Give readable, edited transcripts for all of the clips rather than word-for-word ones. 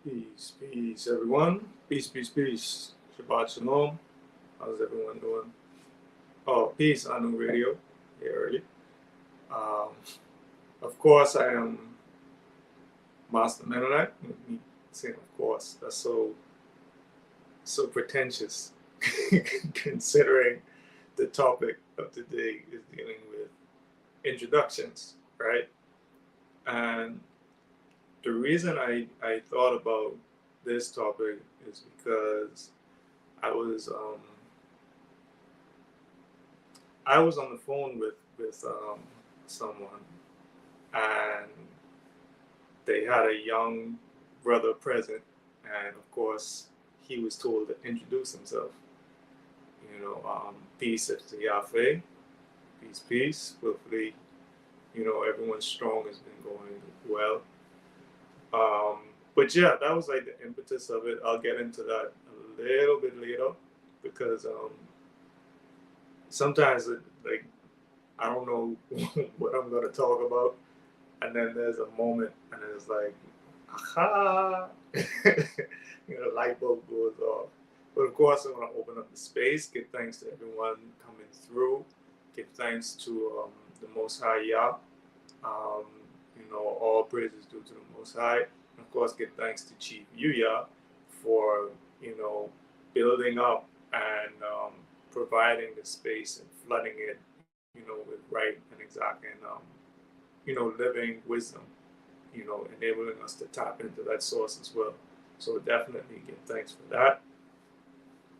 Peace, peace, everyone. Peace, peace, peace. Shabbat shalom. How's everyone doing? Oh, peace on the radio here early. Um, of course, I am Master Mennonite. Me saying, of course, that's so pretentious, considering the topic of today is dealing with introductions, right? And the reason I thought about this topic is because I was um, I was on the phone with someone, and they had a young brother present, and of course he was told to introduce himself. Peace to Yahweh, peace, peace. Hopefully, everyone's strong has been going well. Um, but yeah, that was like the impetus of it. I'll get into that a little bit later because sometimes like I don't know what I'm gonna talk about, and then there's a moment, and it's like, aha, light bulb goes off. But of course, I want to open up the space, give thanks to everyone coming through, give thanks to the Most High Yah. Um, all praises due to the Most High. And of course, give thanks to Chief Yuya for, building up and providing the space and flooding it, with right and exact and, living wisdom, enabling us to tap into that source as well. So definitely give thanks for that.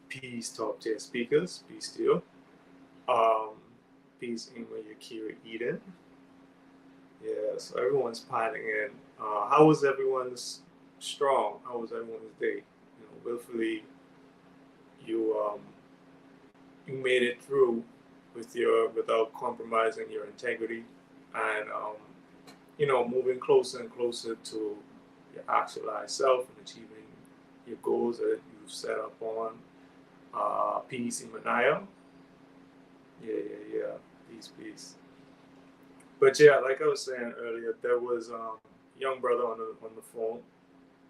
Peace, top tier speakers. Peace to you. Um, peace, Ingrid Yakira Eden. Yeah, so everyone's piling in. How was everyone's strong? How was everyone's day? Willfully, you you made it through without compromising your integrity, and moving closer and closer to your actualized self and achieving your goals that you've set up on. Peace, Imanaya. Yeah. Peace, peace. But yeah, like I was saying earlier, there was a young brother on the phone,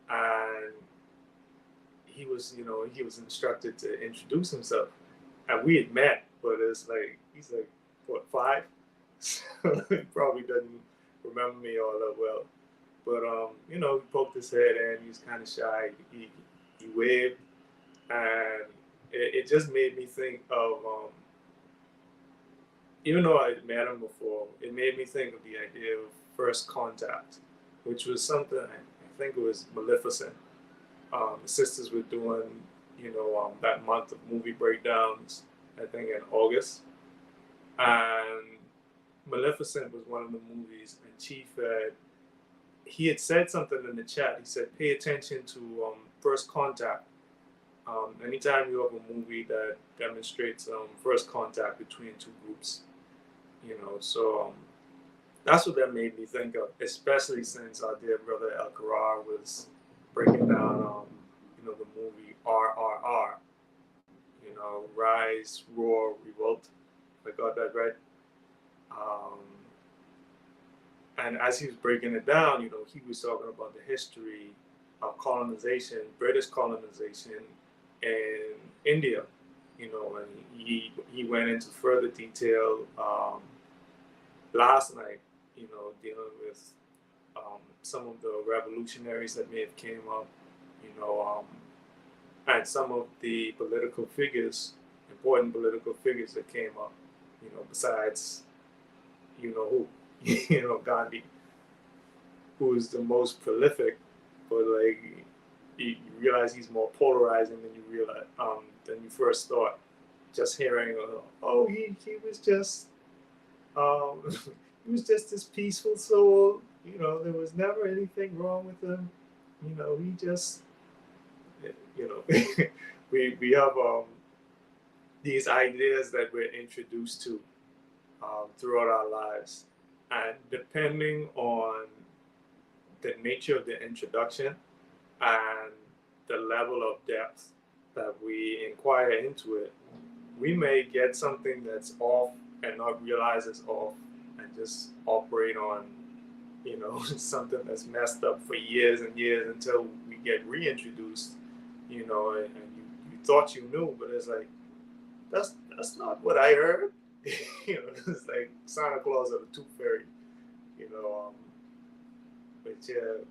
and he was instructed to introduce himself, and we had met, but it's like he's like what 5, so he probably doesn't remember me all that well. But he poked his head in. He was kind of shy. He waved, and it just made me think of even though I met him before, it made me think of the idea of first contact, which was something I think it was Maleficent. The sisters were doing, that month of movie breakdowns, I think in August. And Maleficent was one of the movies, and Chief he had said something in the chat. He said, pay attention to first contact. Anytime you have a movie that demonstrates first contact between two groups, so that's what that made me think of, especially since our dear brother El Karar was breaking down, the movie RRR, Rise, Roar, Revolt. If I got that right. Um, and as he was breaking it down, he was talking about the history of colonization, British colonization in India, and he went into further detail last night, dealing with some of the revolutionaries that may have came up, and some of the political figures, important political figures that came up, besides, who, Gandhi, who is the most prolific, but like you realize he's more polarizing than than you first thought. Just hearing, oh, he was just he was just this peaceful soul. There was never anything wrong with him. He just, we have these ideas that we're introduced to throughout our lives, and depending on the nature of the introduction and the level of depth that we inquire into it, we may get something that's off and not realize it's off and just operate on something that's messed up for years and years until we get reintroduced, and you thought you knew, but it's like that's not what I heard. It's like Santa Claus or the Tooth Fairy, you know. But yeah,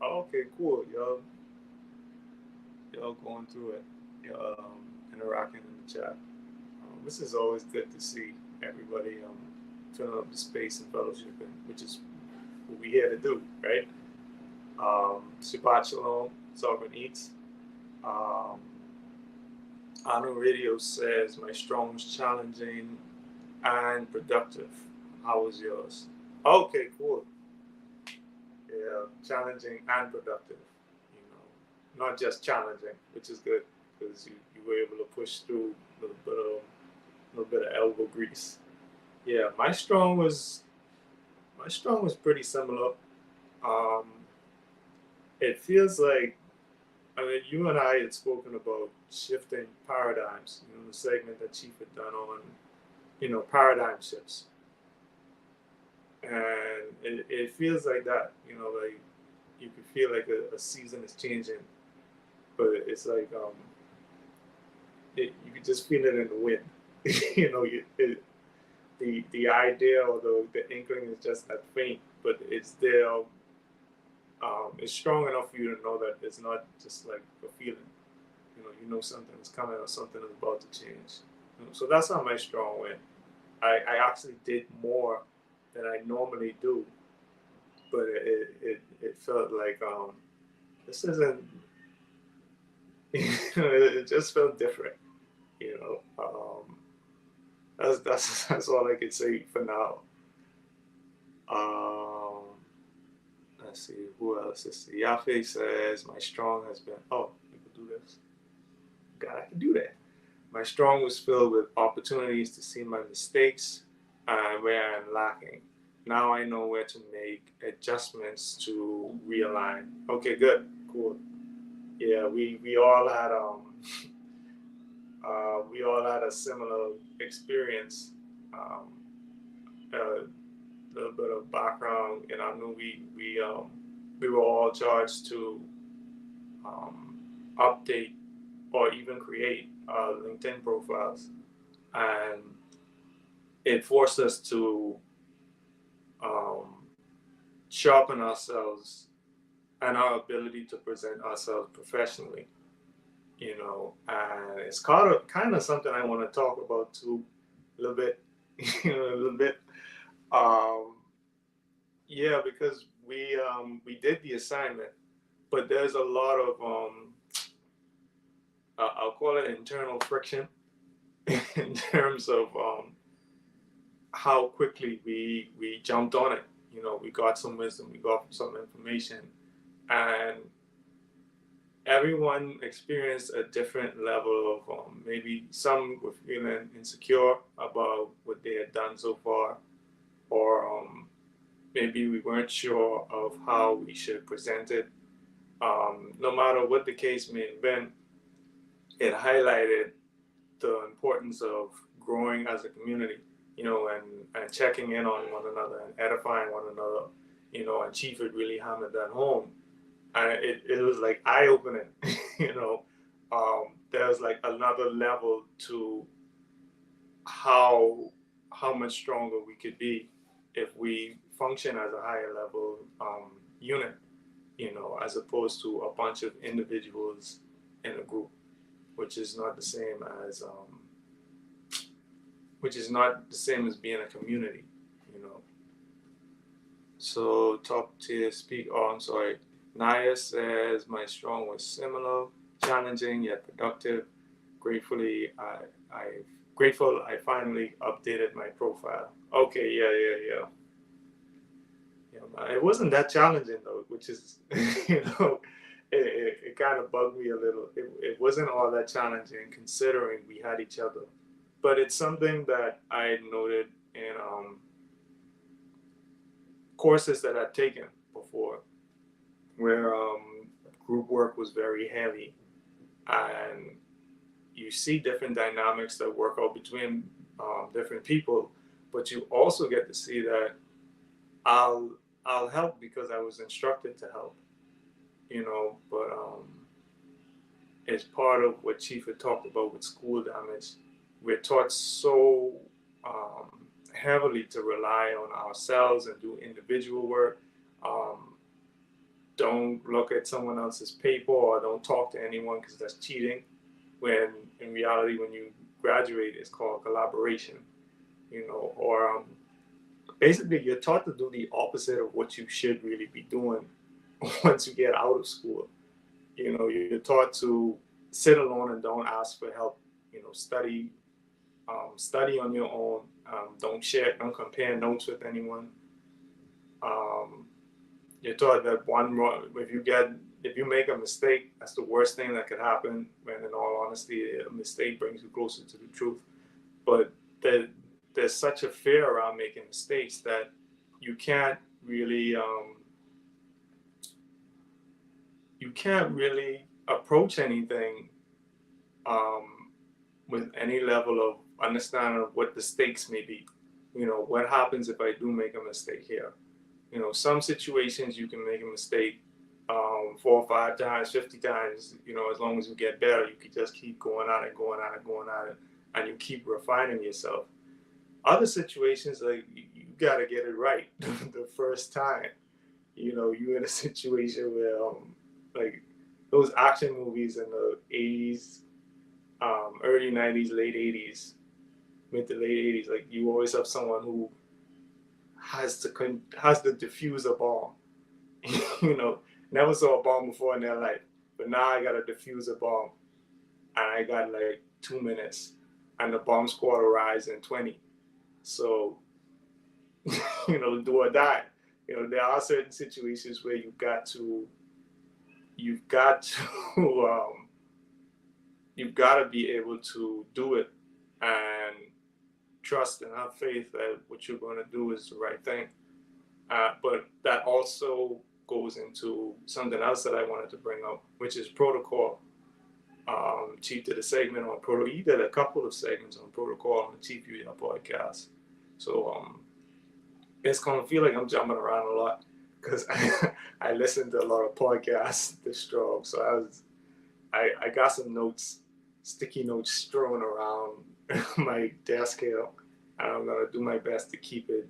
okay, cool. Y'all going through it, interacting in the chat. This is always good to see everybody filling up the space and fellowshipping, which is what we're here to do, right? Shabbat Shalom, Sovereign Eats. Honor Radio says, my strong was challenging and productive. How was yours? Okay, cool. Yeah, challenging and productive. Not just challenging, which is good because you were able to push through a little bit of elbow grease. Yeah, my strong was pretty similar. It feels like, you and I had spoken about shifting paradigms. The segment that Chief had done on, paradigm shifts, and it feels like that. Like you could feel like a season is changing, but it's like you could just feel it in the wind. The idea or the inkling is just that faint, but it's there. It's strong enough for you to know that it's not just like a feeling. You know something is coming or something is about to change. So that's how my strong went. I actually did more than I normally do, but it felt like this isn't. It just felt different. That's all I could say for now. Let's see who else. Let's see. Yafe says my strong has been. Oh, you can do this. God, I can do that. My strong was filled with opportunities to see my mistakes and where I'm lacking. Now I know where to make adjustments to realign. Okay, good, cool. Yeah, we all had we all had a similar experience. A little bit of background, and I knew we were all charged to update or even create LinkedIn profiles, and it forced us to sharpen ourselves and our ability to present ourselves professionally. And it's kind of something I want to talk about too, a little bit, a little bit. Yeah, because we did the assignment, but there's a lot of I'll call it internal friction in terms of how quickly we jumped on it. We got some wisdom, we got some information, and everyone experienced a different level of maybe some were feeling insecure about what they had done so far, or maybe we weren't sure of how we should present it. No matter what the case may have been, it highlighted the importance of growing as a community, and checking in on one another and edifying one another, and Chief had really hammered that home. And it was like eye-opening. There was like another level to how much stronger we could be if we function as a higher level unit, as opposed to a bunch of individuals in a group, which is not the same as being a community. So top tier speak. Oh, I'm sorry. Naya says my strong was similar, challenging yet productive. Grateful I finally updated my profile. Okay, yeah. It wasn't that challenging though, which is it kind of bugged me a little. It wasn't all that challenging considering we had each other, but it's something that I noted in courses that I'd taken before, where group work was very heavy, and you see different dynamics that work out between different people, but you also get to see that I'll I'll help because I was instructed to help, but as part of what Chief had talked about with school damage, we're taught so heavily to rely on ourselves and do individual work. Um, don't look at someone else's paper or don't talk to anyone because that's cheating. When in reality, when you graduate, it's called collaboration, or basically you're taught to do the opposite of what you should really be doing once you get out of school. You're taught to sit alone and don't ask for help. Study on your own. Don't compare notes with anyone. Um, you're taught that if you make a mistake, that's the worst thing that could happen. When in all honesty, a mistake brings you closer to the truth. But there's such a fear around making mistakes that you can't really approach anything with any level of understanding of what the stakes may be. What happens if I do make a mistake here? Some situations you can make a mistake 4 or 5 times, 50 times. As long as you get better, you can just keep going at it, going at it, going at it, and you keep refining yourself. Other situations, like you got to get it right the first time. You're in a situation where, like those action movies in the 80s, early 90s, late 80s, mid to late 80s, like you always have someone who has to defuse a bomb. Never saw a bomb before in their life, but now I got to defuse a bomb, and I got like 2 minutes, and the bomb squad arrives in 20. So, do or die. There are certain situations where you've got to, you've got to be able to do it and trust and have faith that what you're going to do is the right thing. But that also goes into something else that I wanted to bring up, which is protocol. Chief did a segment on protocol. He did a couple of segments on protocol on the Chief UEL podcast. So it's going to feel like I'm jumping around a lot because I listened to a lot of podcasts this strong. So I got some notes, sticky notes strewn around my desk here, and I'm going to do my best to keep it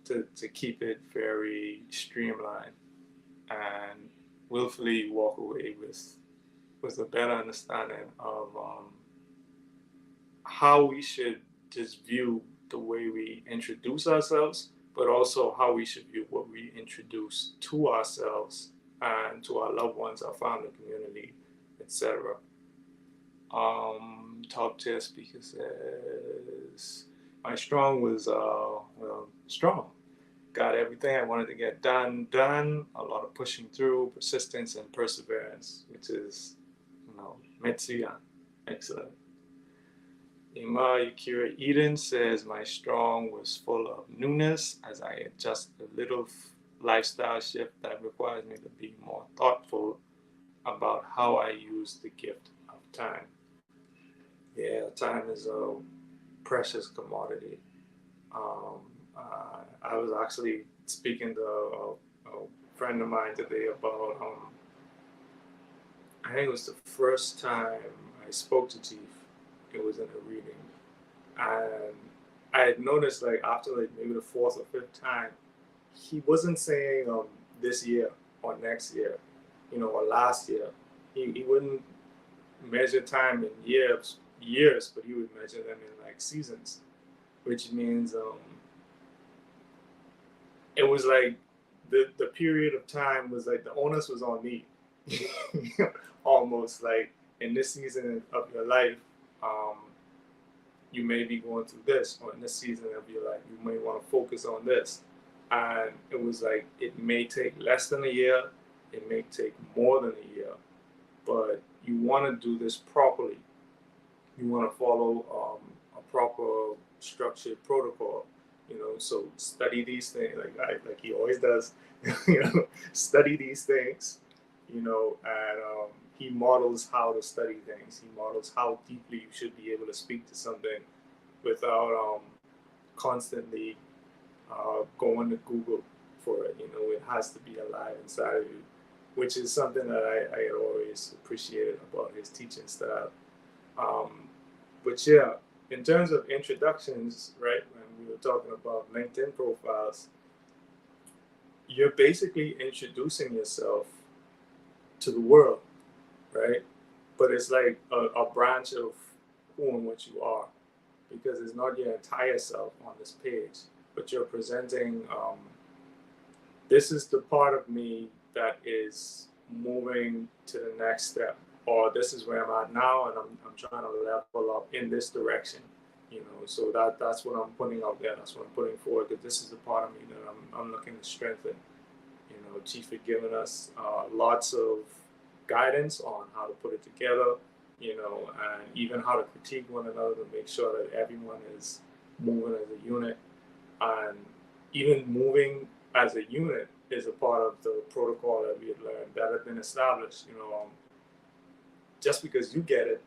to keep it very streamlined and willfully walk away with a better understanding of how we should just view the way we introduce ourselves, but also how we should view what we introduce to ourselves and to our loved ones, our family, community, etc. Top tier speaker says, my strong was strong. Got everything I wanted to get done. A lot of pushing through, persistence, and perseverance, which is, Metsuyan. Excellent. Ima Yukira Eden says, my strong was full of newness as I adjust a little lifestyle shift that requires me to be more thoughtful about how I use the gift of time. Yeah, time is a precious commodity. I was actually speaking to a friend of mine today about, I think it was the first time I spoke to Chief. It was in a reading. And I had noticed, like, after like maybe the fourth or fifth time, he wasn't saying this year or next year, or last year. He wouldn't measure time in years, but he would measure them in like seasons, which means it was like the period of time was like the onus was on me. Almost like in this season of your life, you may be going through this, or in this season of your life, you may want to focus on this. And it was like, it may take less than a year, it may take more than a year, but you want to do this properly. You want to follow a proper structured protocol, so study these things like he always does, study these things, and he models how to study things. He models how deeply you should be able to speak to something without constantly go into Google for it. You know, it has to be alive inside of you, which is something that I had always appreciated about his teaching style. Um, but yeah, in terms of introductions, right, when we were talking about LinkedIn profiles, you're basically introducing yourself to the world, right? But it's like a branch of who and what you are, because it's not your entire self on this page, but you're presenting this is the part of me that is moving to the next step, or this is where I'm at now, and I'm trying to level up in this direction. You know, so that's what I'm putting out there. That's what I'm putting forward. Because this is the part of me that I'm looking to strengthen. You know, Chief had given us lots of guidance on how to put it together. You know, and even how to critique one another to make sure that everyone is moving as a unit, and even moving as a unit is a part of the protocol that we had learned that had been established. You know, just because you get it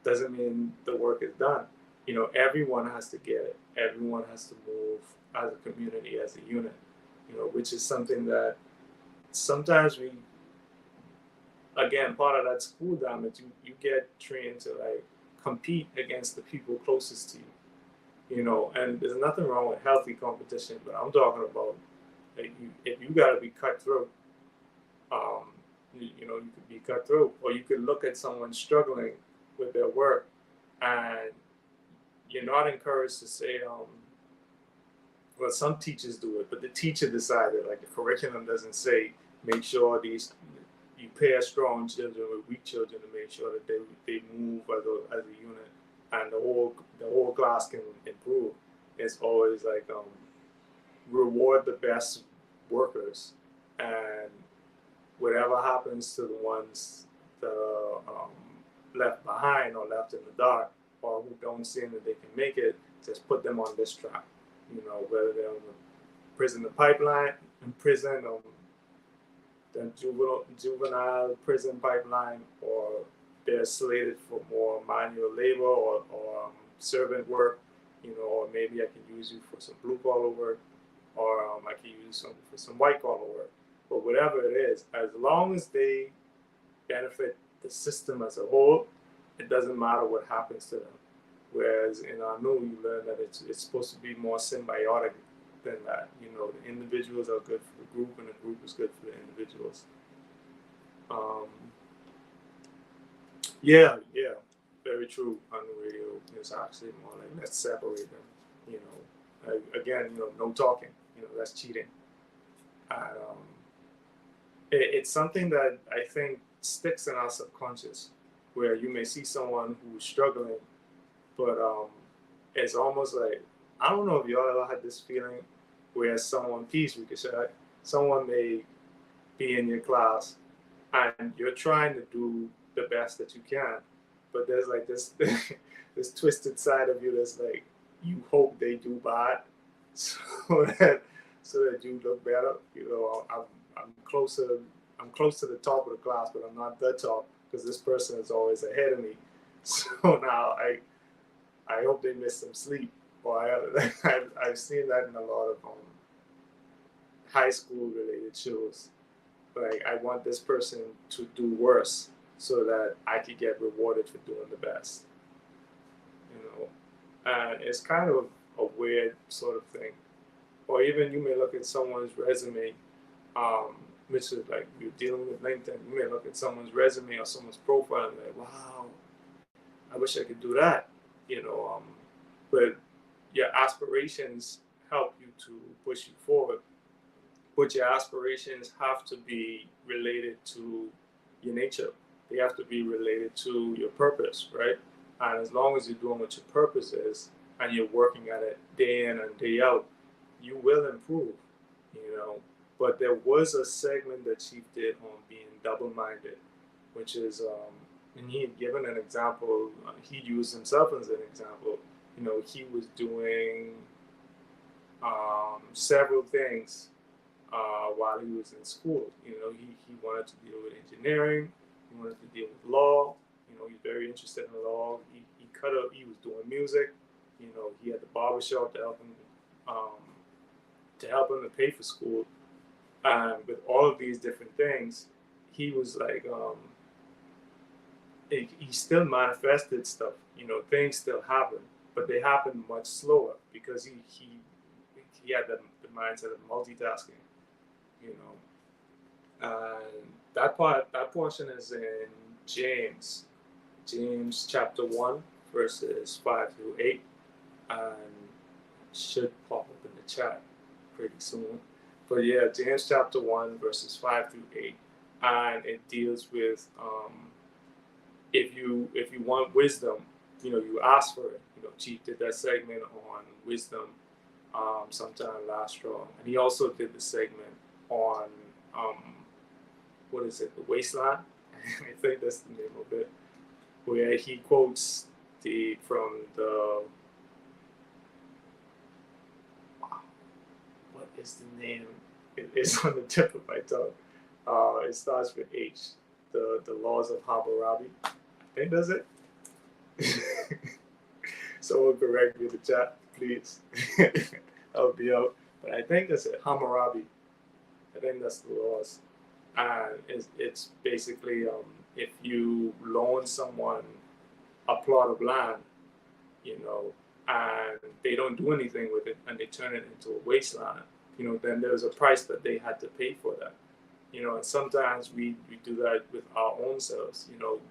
doesn't mean the work is done. You know, everyone has to get it. Everyone has to move as a community, as a unit. You know, which is something that sometimes we, again, part of that school damage, you get trained to like compete against the people closest to you. You know, and there's nothing wrong with healthy competition, but I'm talking about like if you got to be cutthroat, um, you know, you could be cutthroat, or you could look at someone struggling with their work, and you're not encouraged to say, well, some teachers do it, but the teacher decided, like the curriculum doesn't say, make sure you pair strong children with weak children to make sure that they move as a unit, and the whole class can improve. It's always like reward the best workers, and whatever happens to the ones that are left behind or left in the dark, or who don't seem that they can make it, just put them on this track. You know, whether they're on the prison pipeline, in prison, the juvenile prison pipeline, or they're slated for more manual labor or servant work. You know, or maybe I can use you for some blue collar work, or I can use some for some white collar work. But whatever it is, as long as they benefit the system as a whole, it doesn't matter what happens to them. Whereas in Anu, you learn that it's supposed to be more symbiotic than that. You know, the individuals are good for the group, and the group is good for the individuals. Um, yeah, very true. On the radio, it's actually more like let's separate them. You know, again, you know, no talking. You know, that's cheating. And it's something that I think sticks in our subconscious, where you may see someone who's struggling, but it's almost like, I don't know if y'all ever had this feeling where someone, peace, we could say, someone may be in your class and you're trying to do the best that you can, but there's like this this twisted side of you that's like you hope they do bad, so that you look better. You know, I'm closer I'm close to the top of the class, but I'm not the top because this person is always ahead of me. So now I hope they miss some sleep. Or I've seen that in a lot of high school related shows. Like I want this person to do worse so that I could get rewarded for doing the best. You know, and it's kind of a weird sort of thing. Or even you may look at someone's resume, which is like you're dealing with LinkedIn. You may look at someone's resume or someone's profile and be like, wow, I wish I could do that. You know, but your aspirations help you to push you forward. But your aspirations have to be related to your nature. They have to be related to your purpose, right? And as long as you're doing what your purpose is and you're working at it day in and day out, you will improve, you know. But there was a segment that Chief did on being double-minded, which is, and he had given an example. He used himself as an example. You know, he was doing several things while he was in school. You know, he wanted to deal with engineering. He wanted to deal with law. You know, he's very interested in law. He was doing music. You know, he had the barbershop to help him to help him to pay for school. And with all of these different things, he was like, he still manifested stuff. Things still happen, but they happen much slower because he had the mindset of multitasking. You and that portion is in James, James chapter 1, verses 5 through 8, and should pop up in the chat pretty soon. But yeah, James chapter 1, verses 5 through 8, and it deals with if you want wisdom, you ask for it. Chief did that segment on wisdom sometime last year, and he also did the segment on what is it, the waistline? I think that's the name of it, where he quotes from the what is the name? It's on the tip of my tongue. It starts with H. The laws of Hammurabi. I think that's it. Someone correct me in the chat, please. I'll be out. But I think that's it. Hammurabi. I think that's the laws. And it's basically if you loan someone a plot of land, and they don't do anything with it and they turn it into a wasteland, then there's a price that they had to pay for that. And sometimes we do that with our own selves.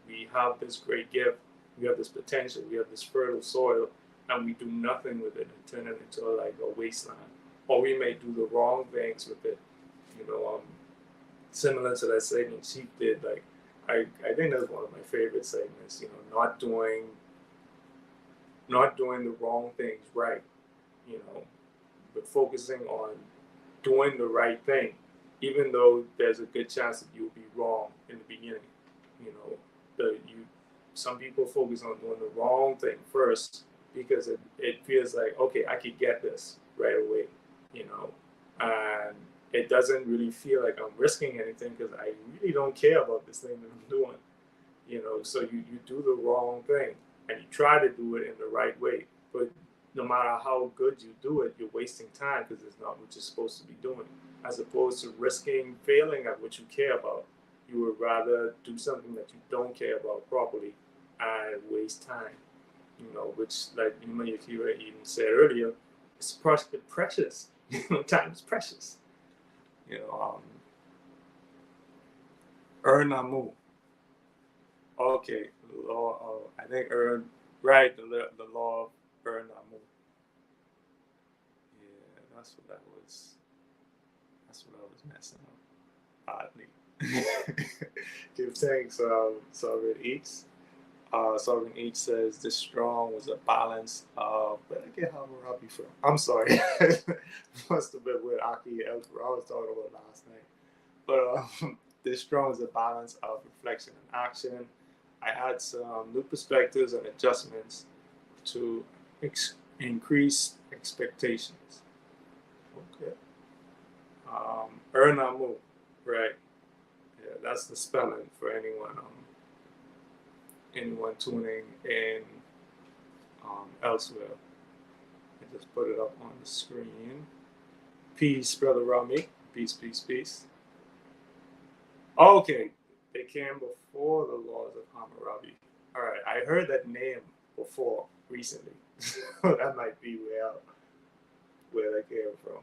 We have this great gift, we have this potential, we have this fertile soil, and we do nothing with it and turn it into like a wasteland. Or we may do the wrong things with it. Similar to that segment Chief did, like I think that's one of my favorite segments. Not doing the wrong things right. But focusing on doing the right thing, even though there's a good chance that you'll be wrong in the beginning. Some people focus on doing the wrong thing first because it feels like, okay, I could get this right away, and it doesn't really feel like I'm risking anything because I really don't care about this thing that I'm doing. So you do the wrong thing and you try to do it in the right way, but no matter how good you do it, you're wasting time because it's not what you're supposed to be doing. As opposed to risking failing at what you care about, you would rather do something that you don't care about properly and waste time. Which, like Yakira even said earlier, it's precious. Time is precious. Namu. Okay, law. I think right. The law of Namu. Yeah, that's what I was messing up. Oddly. Give thanks. Sovereign Eats. Sovereign Eats says this strong was a balance of. Where did I get Hammurabi from? I'm sorry. Must have been with Aki Elfer I was talking about last night. But this strong is a balance of reflection and action. I had some new perspectives and adjustments to increase expectations. Okay. Ernamu, right? Yeah, that's the spelling for anyone tuning in elsewhere. I just put it up on the screen. Peace, Brother Rami. Peace, peace, peace. Okay, they came before the laws of Hammurabi. All right, I heard that name before recently. That might be where that came from.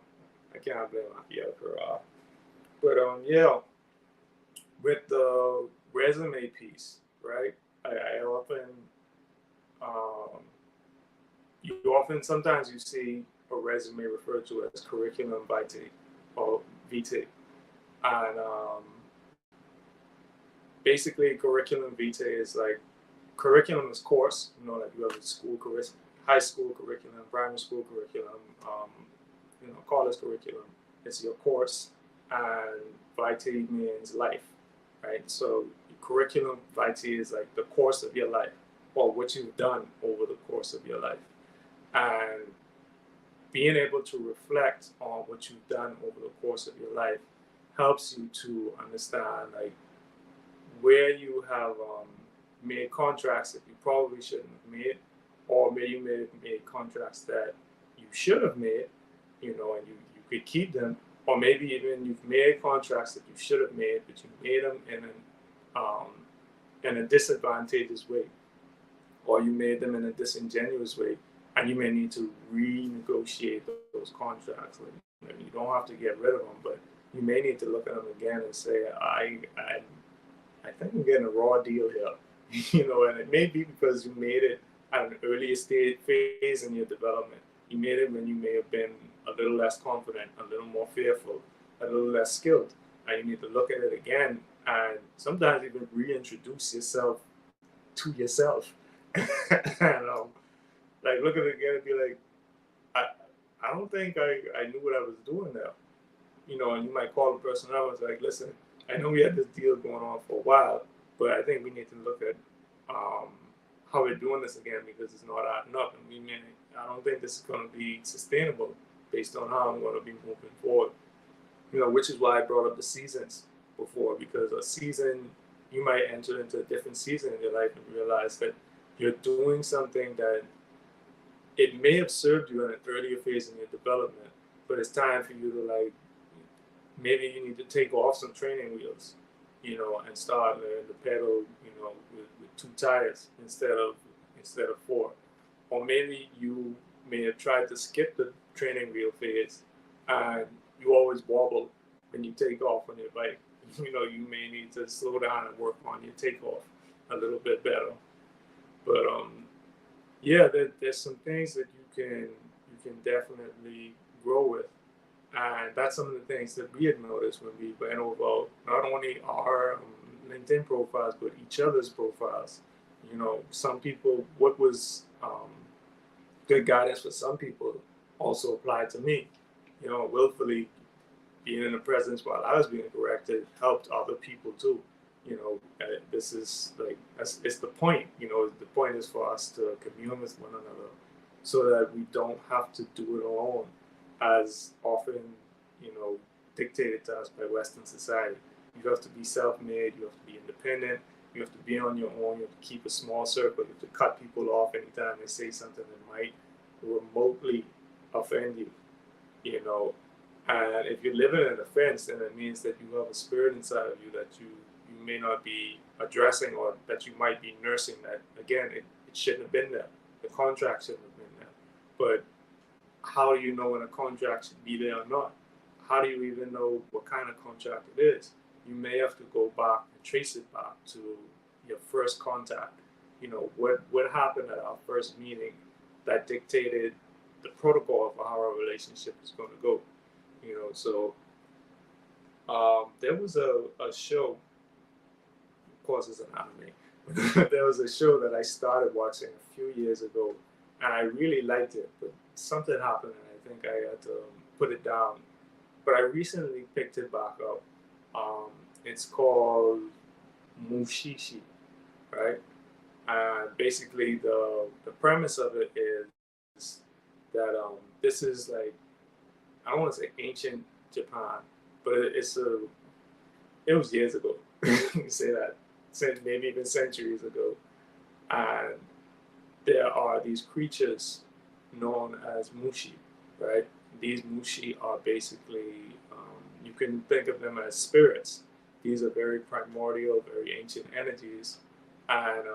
I can't blame Akiyah for but yeah, with the resume piece, right? I often sometimes you see a resume referred to as curriculum vitae or vitae, and basically curriculum vitae is like curriculum is course. Like you have a school curriculum, high school curriculum, primary school curriculum, college curriculum. It's your course, and vitae means life, right? So curriculum vitae is like the course of your life, or what you've done over the course of your life, and being able to reflect on what you've done over the course of your life helps you to understand like where you have made contracts that you probably shouldn't have made, or maybe you made contracts that you should have made, and you could keep them, or maybe even you've made contracts that you should have made, but you made them in a disadvantageous way, or you made them in a disingenuous way, and you may need to renegotiate those contracts. Like, you don't have to get rid of them, but you may need to look at them again and say, I think I'm getting a raw deal here. And it may be because you made it at an earlier stage phase in your development. You made it when you may have been a little less confident, a little more fearful, a little less skilled. And you need to look at it again and sometimes even reintroduce yourself to yourself. and like look at it again and be like, I don't think I knew what I was doing there. And you might call the person out and say, like, listen, I know we had this deal going on for a while, but I think we need to look at how we're doing this again because it's not adding up. And I don't think this is going to be sustainable based on how I'm going to be moving forward. Which is why I brought up the seasons before, because a season, you might enter into a different season in your life and realize that you're doing something that it may have served you in an earlier phase in your development, but it's time for you to maybe you need to take off some training wheels, and start learning to pedal, with 2 tires instead of 4. Or maybe you may have tried to skip the training wheel phase and you always wobble when you take off on your bike. You may need to slow down and work on your takeoff a little bit better. But yeah, there's some things that you can definitely grow with. And that's some of the things that we had noticed when we went over not only our LinkedIn profiles, but each other's profiles. Some people, what was good guidance for some people also applied to me. Willfully being in the presence while I was being corrected helped other people too. This is it's the point. The point is for us to commune with one another so that we don't have to do it alone, as often, dictated to us by Western society. You have to be self-made, you have to be independent, you have to be on your own, you have to keep a small circle, you have to cut people off anytime they say something that might remotely offend you, And if you're living in offense, then it means that you have a spirit inside of you that you may not be addressing, or that you might be nursing that, again, it shouldn't have been there. The contract shouldn't have been there. But how do you know when a contract should be there or not? How do you even know what kind of contract it is? You may have to go back and trace it back to your first contact. What happened at our first meeting that dictated the protocol of how our relationship is going to go. So there was a show, of course it's an anime, there was a show that I started watching a few years ago, and I really liked it, but something happened and I think I had to put it down. But I recently picked it back up. It's called Mushishi, right? And basically the premise of it is that this is like, I don't want to say ancient Japan, but it was years ago. You say that, maybe even centuries ago. And there are these creatures known as mushi, right? These mushi are basically, you can think of them as spirits. These are very primordial, very ancient energies. And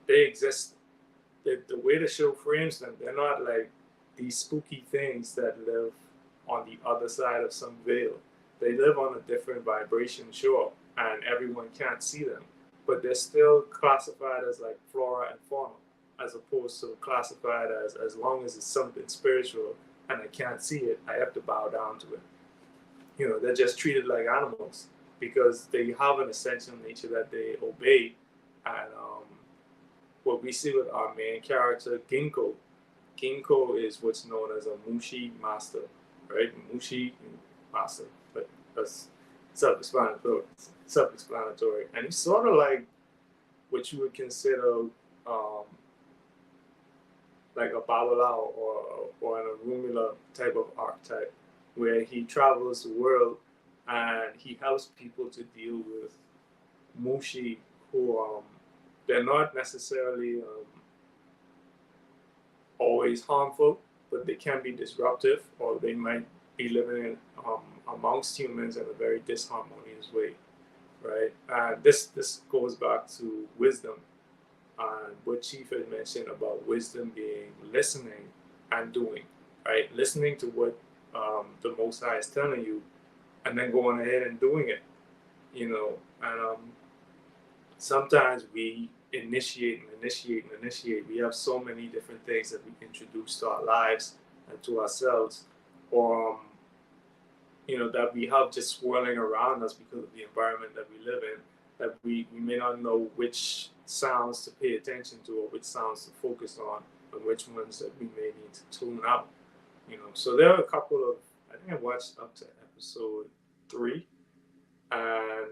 they exist. The way the show frames them, they're not like these spooky things that live on the other side of some veil. They live on a different vibration, sure, and everyone can't see them. But they're still classified as like flora and fauna, as opposed to classified as long as it's something spiritual and I can't see it, I have to bow down to it. They're just treated like animals because they have an essential nature that they obey. And what we see with our main character, Ginkgo is what's known as a Mushi master, right? Mushi master, but that's self-explanatory. And he's sort of like what you would consider like a Babalawo or an Orunmila type of archetype, where he travels the world and he helps people to deal with Mushi who they're not necessarily always harmful, but they can be disruptive, or they might be living in, amongst humans in a very disharmonious way, right? And this goes back to wisdom and what Chief had mentioned about wisdom being listening and doing, right? Listening to what the Most High is telling you, and then going ahead and doing it, you know. And sometimes we initiate and initiate and initiate. We have so many different things that we introduce to our lives and to ourselves, or that we have just swirling around us because of the environment that we live in, that we may not know which sounds to pay attention to or which sounds to focus on and which ones that we may need to tune out. So there are a couple of, I think I watched up to episode 3, and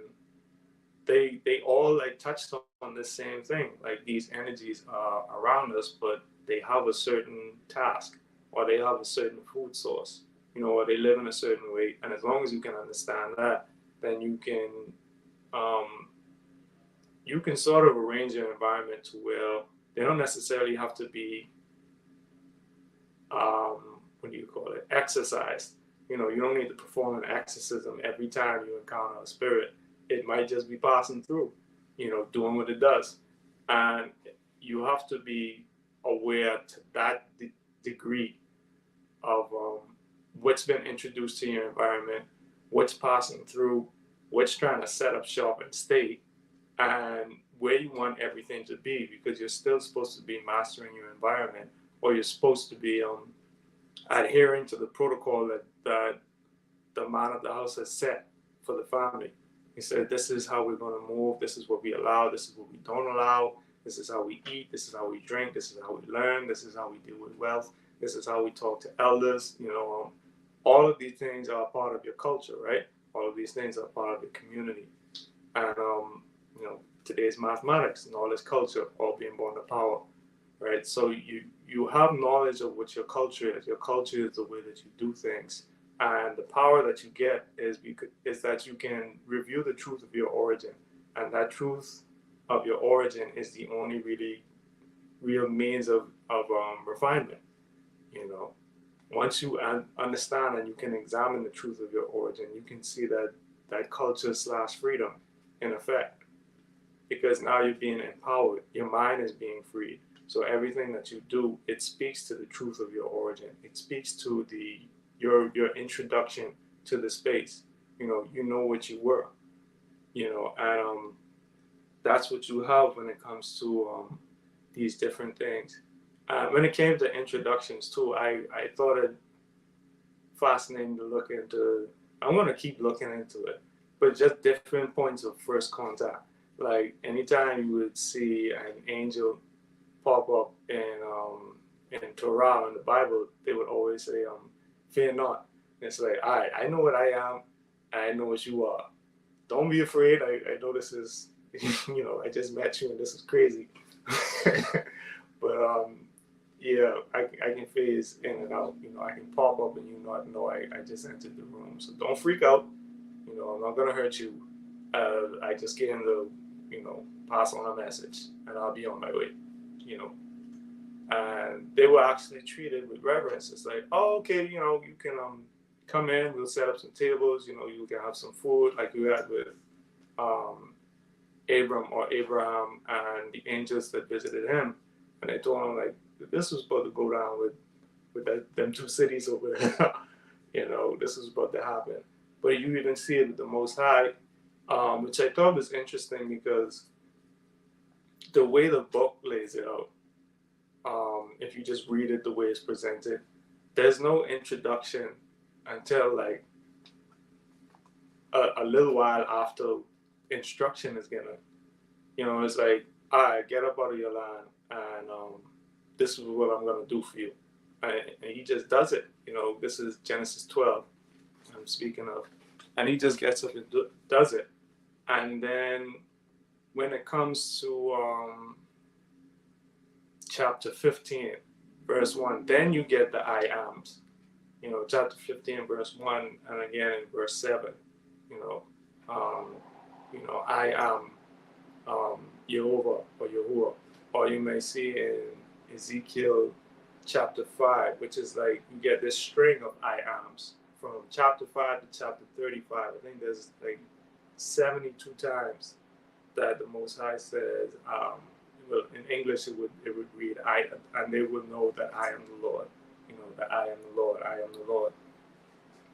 they all like touched on the same thing. Like, these energies are around us, but they have a certain task, or they have a certain food source, or they live in a certain way. And as long as you can understand that, then um, you can sort of arrange your environment to where they don't necessarily have to be what do you call it, exercised. You don't need to perform an exorcism every time you encounter a spirit. It might just be passing through, doing what it does. And you have to be aware to that degree of what's been introduced to your environment, what's passing through, what's trying to set up shop and stay, and where you want everything to be, because you're still supposed to be mastering your environment, or you're supposed to be adhering to the protocol that the man of the house has set for the family. He said, this is how we're going to move. This is what we allow. This is what we don't allow. This is how we eat. This is how we drink. This is how we learn. This is how we deal with wealth. This is how we talk to elders. All of these things are part of your culture, right? All of these things are part of your community. And, today's mathematics, knowledge, culture, all being born to power, right? So you have knowledge of what your culture is. Your culture is the way that you do things. And the power that you get is that you can review the truth of your origin. And that truth of your origin is the only really real means of refinement. Once you understand and you can examine the truth of your origin, you can see that culture / freedom in effect. Because now you're being empowered. Your mind is being freed. So everything that you do, it speaks to the truth of your origin. It speaks to your introduction to the space. You know what you were. And that's what you have when it comes to these different things. When it came to introductions too, I thought it fascinating to look into. I'm gonna keep looking into it, but just different points of first contact. Like, anytime you would see an angel pop up in Torah in the Bible, they would always say, "Fear not." And it's like, all right, I know what I am, and I know what you are. Don't be afraid. I know this is, I just met you, and this is crazy. But yeah, I can phase in and out. I can pop up and you not know I just entered the room. So don't freak out. I'm not gonna hurt you. I just came to, pass on a message, and I'll be on my way. And they were actually treated with reverence. It's like, oh, okay, you can come in. We'll set up some tables. You can have some food, like we had with Abram or Abraham and the angels that visited him. And they told him, like, this was about to go down with them 2 cities over there. This was about to happen. But you even see it with the Most High, which I thought was interesting, because the way the book lays it out, if you just read it the way it's presented, there's no introduction until like a little while after instruction is given. It's like, all right, get up out of your land, and this is what I'm going to do for you. And he just does it. This is Genesis 12, I'm speaking of. And he just gets up and does it. And then when it comes to chapter 15, verse 1, then you get the I ams. Chapter 15, verse 1, and again in verse 7. I am Jehovah or Yahuwah. Or you may see in Ezekiel chapter 5, which is like you get this string of I ams from chapter 5 to chapter 35. I think there's like 72 times that the Most High says, well, in English it would read, I, and they would know that I am the Lord. You know, that I am the Lord, I am the Lord.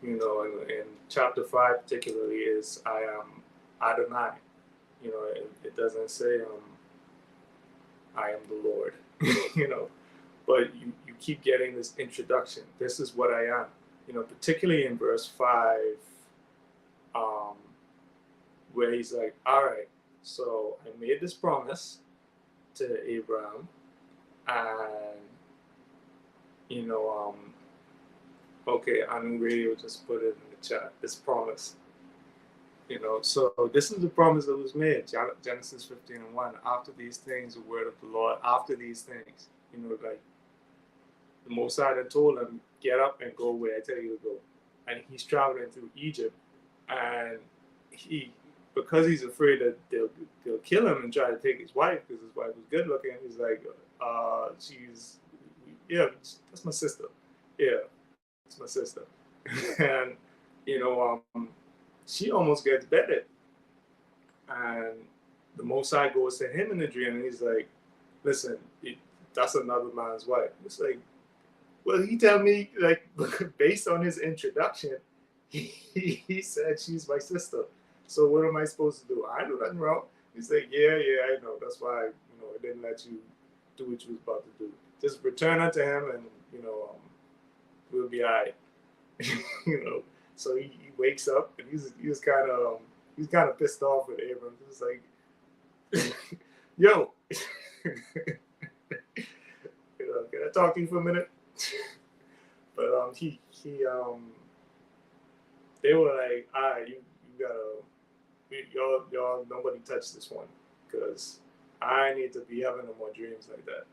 You know, and in chapter 5 particularly is I am Adonai. You know, it doesn't say I am the Lord. You know, but you keep getting this introduction. This is what I am. You know, particularly in verse 5, um, where he's like, all right, so I made this promise to Abraham, and you know, okay, Anu Radio just put it in the chat. This promise, you know, so this is the promise that was made. Genesis 15:1. After these things, the word of the Lord. After these things, you know, like the Most High had told him, get up and go where I tell you to go, and he's traveling through Egypt, and he, because he's afraid that they'll kill him and try to take his wife because his wife was good looking. He's like, yeah, that's my sister. Yeah, it's my sister. And you know, she almost gets bedded, and the Most High goes to him in the dream, and he's like, listen, that's another man's wife. It's like, well, he tell me, like, based on his introduction, he said she's my sister. So what am I supposed to do? I do nothing wrong. He's like, yeah, I know. That's why, you know, I didn't let you do what you was about to do. Just return her to him, and you know, we'll be all right. You know. So he wakes up, and he's kind of pissed off with Abram. He's like, yo, you know, can I talk to you for a minute? But they were like, all right, you gotta, y'all, nobody touch this one, because I need to be having no more dreams like that.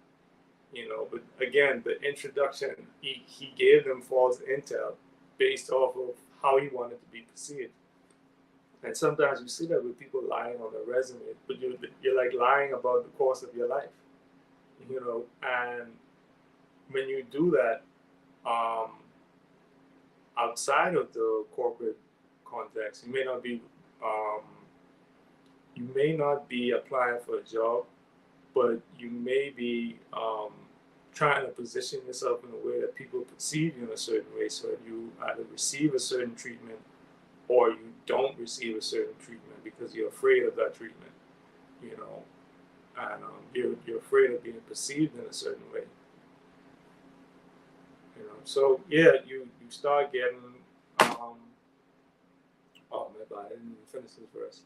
You know, but again, the introduction, he gave them false intel based off of how he wanted to be perceived. And sometimes you see that with people lying on their resume, but you're like lying about the course of your life. You know, and when you do that, outside of the corporate context, you may not be applying for a job, but you may be trying to position yourself in a way that people perceive you in a certain way, so that you either receive a certain treatment or you don't receive a certain treatment because you're afraid of that treatment. You know, and you're afraid of being perceived in a certain way. You know, so yeah, you start getting. Oh my God, I didn't even finish this verse.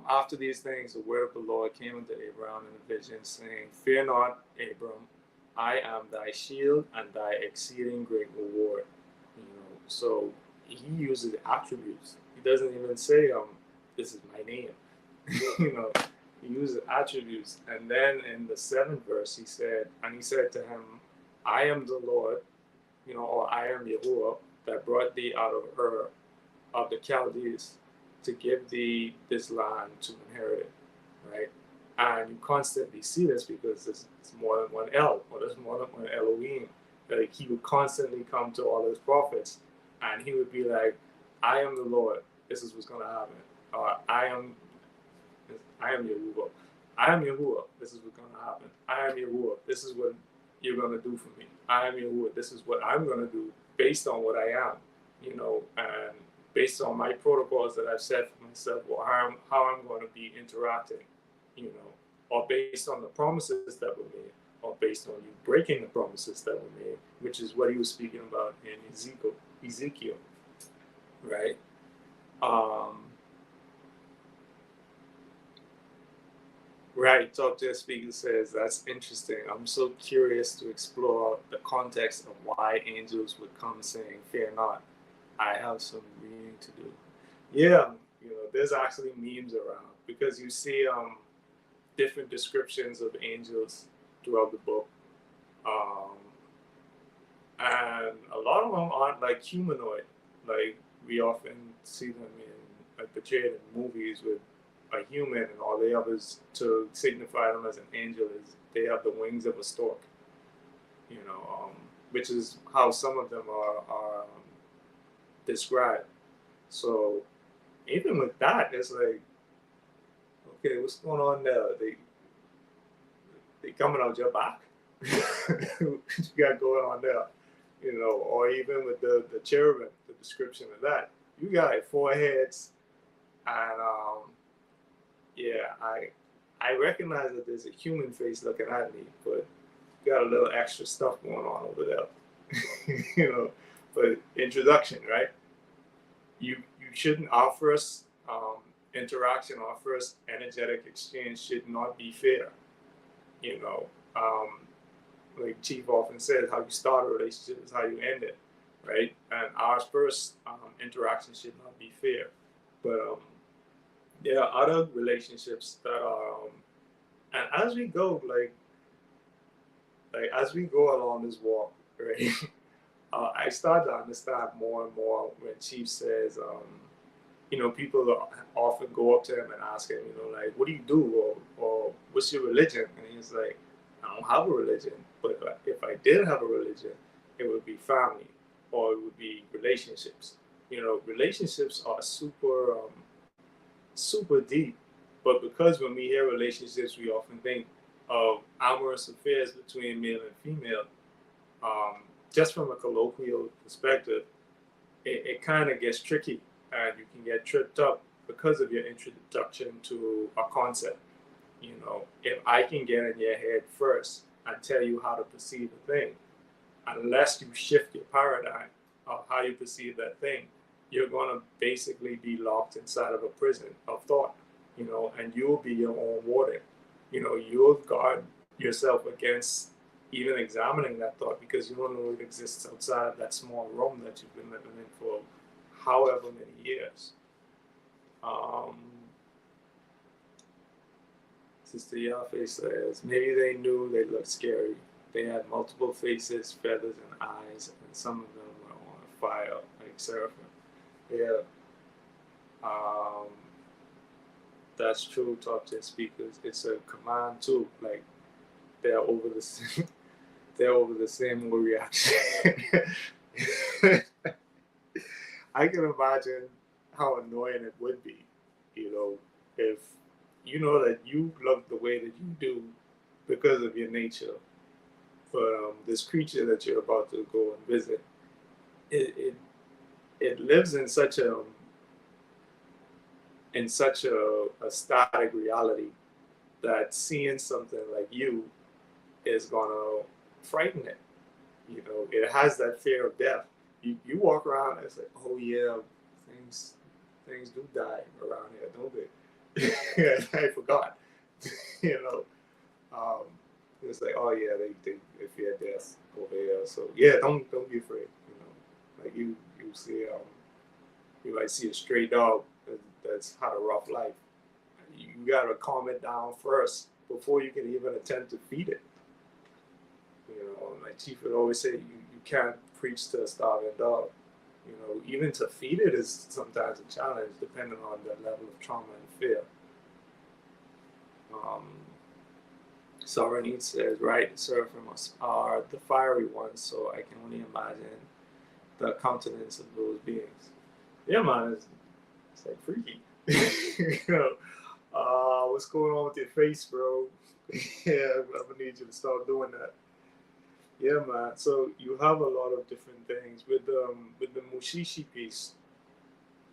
After these things, the word of the Lord came unto Abraham in a vision, saying, "Fear not, Abram, I am thy shield and thy exceeding great reward." You know, so he uses attributes. He doesn't even say, "This is my name." You know, he uses attributes. And then in the 7th verse, he said to him, "I am the Lord," you know, or "I am Yahuwah, that brought thee out of Ur of the Chaldees to give thee this land to inherit it," right? And you constantly see this because there's more than one El, or there's more than one Elohim. Like, he would constantly come to all his prophets, and he would be like, "I am the Lord. This is what's going to happen." Or I am Yahuwah. I am Yahuwah. This is what's going to happen. I am Yahuwah. This is what you're going to do for me. I am Yahuwah. This is what I'm going to do based on what I am, you know, and based on my protocols that I've set for myself, or how I'm going to be interacting, you know, or based on the promises that were made, or based on you breaking the promises that were made, which is what he was speaking about in Ezekiel, right? Right, Top Tier Speaker says, that's interesting. I'm so curious to explore the context of why angels would come saying, "Fear not, I have some reading to do." Yeah, you know, there's actually memes around, because you see different descriptions of angels throughout the book. And a lot of them aren't like humanoid. Like, we often see them portrayed in movies with a human, and all they have is, to signify them as an angel, is they have the wings of a stork. You know, which is how some of them are describe. So even with that, it's like, okay, what's going on there? They coming out your back. What you got going on there? You know, or even with the cherubim, the description of that, you got like four heads, and yeah, I recognize that there's a human face looking at me, but you got a little extra stuff going on over there. You know, but introduction, right? You shouldn't offer us interaction, offer us energetic exchange should not be fair. You know, like Chief often says, how you start a relationship is how you end it, right? And our first interaction should not be fair. But there are other relationships that are, and as we go, like as we go along this walk, right? I start to understand more and more when Chief says, you know, people often go up to him and ask him, you know, like, what do you do? Or what's your religion? And he's like, I don't have a religion, but if I did have a religion, it would be family or it would be relationships. You know, relationships are super deep, but because when we hear relationships, we often think of amorous affairs between male and female. Um, just from a colloquial perspective, it kind of gets tricky and you can get tripped up because of your introduction to a concept. You know, if I can get in your head first and tell you how to perceive a thing, unless you shift your paradigm of how you perceive that thing, you're going to basically be locked inside of a prison of thought, you know, and you'll be your own warden. You know, you'll guard yourself against even examining that thought because you don't know it exists outside of that small room that you've been living in for however many years. Um, Sister Yafe says, maybe they knew they looked scary. They had multiple faces, feathers, and eyes, and some of them were on fire, like seraphim. Yeah, um, that's true. Top 10 speakers. It's a command too. Like they're over the same, they're over the same reaction. I can imagine how annoying it would be, you know, if you know that you look the way that you do because of your nature, but this creature that you're about to go and visit, it it, it lives in such a static reality that seeing something like you is gonna frighten it. You know, it has that fear of death. You walk around and it's like, oh yeah, things things do die around here, don't they? I forgot. You know, um, it's like, oh yeah, they fear death over here. So yeah, don't be afraid. You know, like you see you might see a stray dog that's had a rough life. You gotta calm it down first before you can even attempt to feed it. You know, like Chief would always say, you can't preach to a starving dog. You know, even to feed it is sometimes a challenge depending on the level of trauma and fear. Um, Sovereignty says, right, the seraphim are the fiery ones, so I can only imagine the countenance of those beings. Yeah, man, it's like freaky. You know, what's going on with your face, bro? Yeah, I'm gonna need you to stop doing that. Yeah, man. So you have a lot of different things with the Mushishi piece.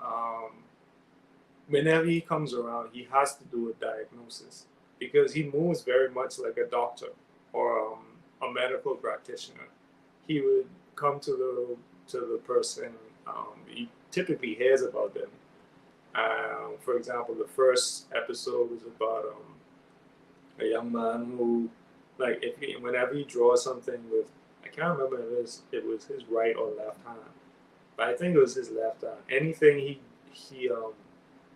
Um, Whenever he comes around, he has to do a diagnosis because he moves very much like a doctor or a medical practitioner. He would come to the person. He typically hears about them. For example, the first episode was about a young man who, like, whenever he draws something with, I can't remember if it was his right or left hand, but I think it was his left hand. Anything he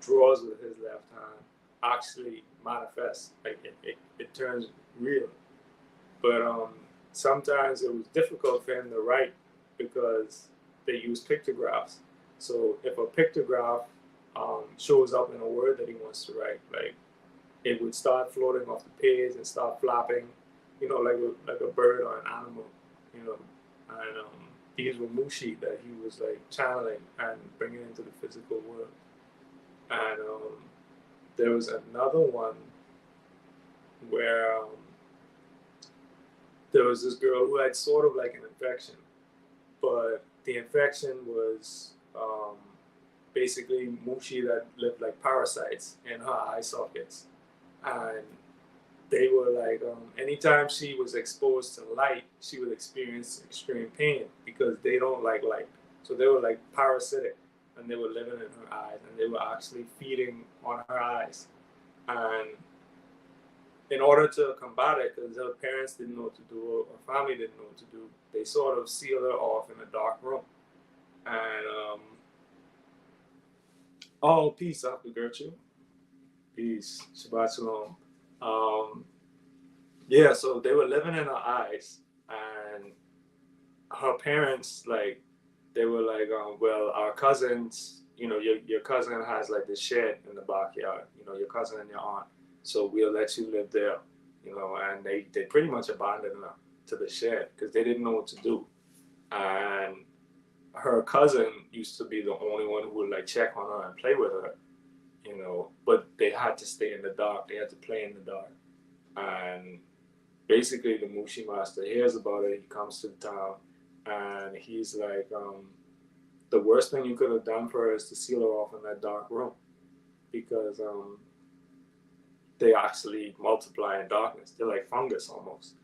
draws with his left hand actually manifests. Like it turns real. But sometimes it was difficult for him to write because they use pictographs. So if a pictograph shows up in a word that he wants to write, like it would start floating off the page and start flapping, you know, like a bird or an animal, you know, and these were Mushi that he was like channeling and bringing into the physical world. And there was another one where there was this girl who had sort of like an infection, but the infection was basically Mushi that lived like parasites in her eye sockets. And they were like, anytime she was exposed to light, she would experience extreme pain because they don't like light. So they were like parasitic and they were living in her eyes and they were actually feeding on her eyes. And in order to combat it, because her parents didn't know what to do, or her family didn't know what to do, they sort of sealed her off in a dark room. And oh, peace, Dr. Gertrude. Peace. Shabbat Shalom. Um, yeah, so they were living in her eyes, and her parents, like, they were like, well, our cousins, your cousin has like this shed in the backyard, your cousin and your aunt, so we'll let you live there, and they pretty much abandoned her to the shed because they didn't know what to do. And her cousin used to be the only one who would like check on her and play with her, but they had to stay in the dark. They had to play in the dark. And basically, the Mushi master hears about it. He comes to the town, and he's like, the worst thing you could have done for her is to seal her off in that dark room, because they actually multiply in darkness. They're like fungus almost.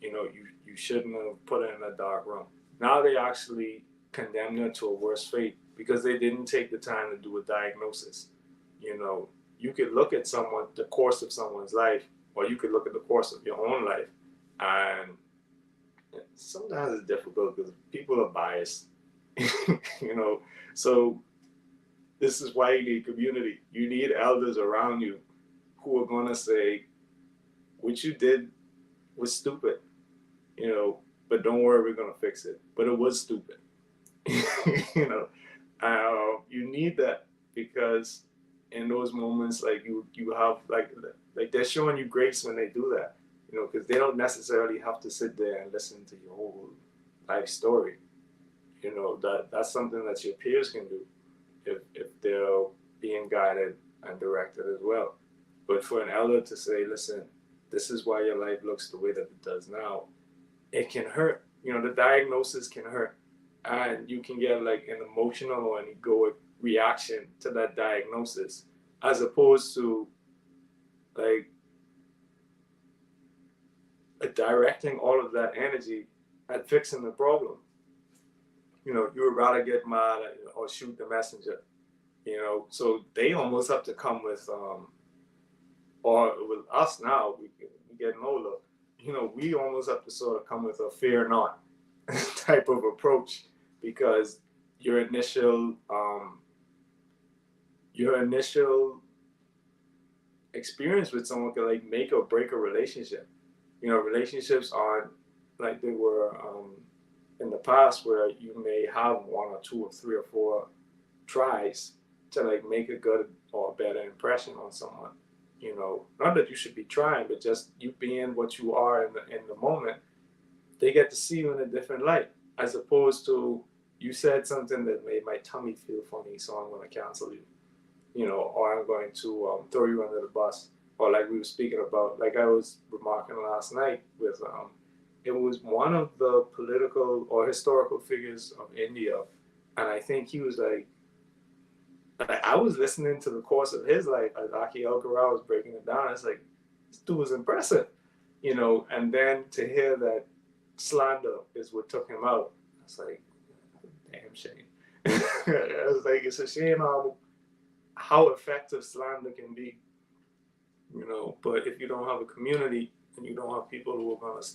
You shouldn't have put her in a dark room. Now they actually condemned her to a worse fate because they didn't take the time to do a diagnosis. You could look at the course of someone's life, or you could look at the course of your own life, and sometimes it's difficult because people are biased. So this is why you need community. You need elders around you who are going to say, what you did was stupid, but don't worry, we're going to fix it. But it was stupid. You need that, because in those moments, like you have like they're showing you grace when they do that, because they don't necessarily have to sit there and listen to your whole life story. That's something that your peers can do if they're being guided and directed as well. But for an elder to say, listen, this is why your life looks the way that it does now, it can hurt. The diagnosis can hurt, and you can get like an emotional or an egoic reaction to that diagnosis, as opposed to like directing all of that energy at fixing the problem. You would rather get mad or shoot the messenger. So they almost have to come with, or with us now, we getting older. We almost have to sort of come with a fear not type of approach, because your initial experience with someone can like make or break a relationship. Relationships aren't like they were in the past, where you may have one or two or three or four tries to like make a good or a better impression on someone. Not that you should be trying, but just you being what you are in the moment, they get to see you in a different light, as opposed to you said something that made my tummy feel funny, so I'm going to cancel you, or I'm going to throw you under the bus, or like we were speaking about, like I was remarking last night with, it was one of the political or historical figures of India, and I think he was like I was listening to the course of his life as Aki El Gharau was breaking it down. It's like, this dude was impressive, and then to hear that slander is what took him out, it's like, damn shame. I was like, it's a shame how effective slander can be, but if you don't have a community and you don't have people who are going to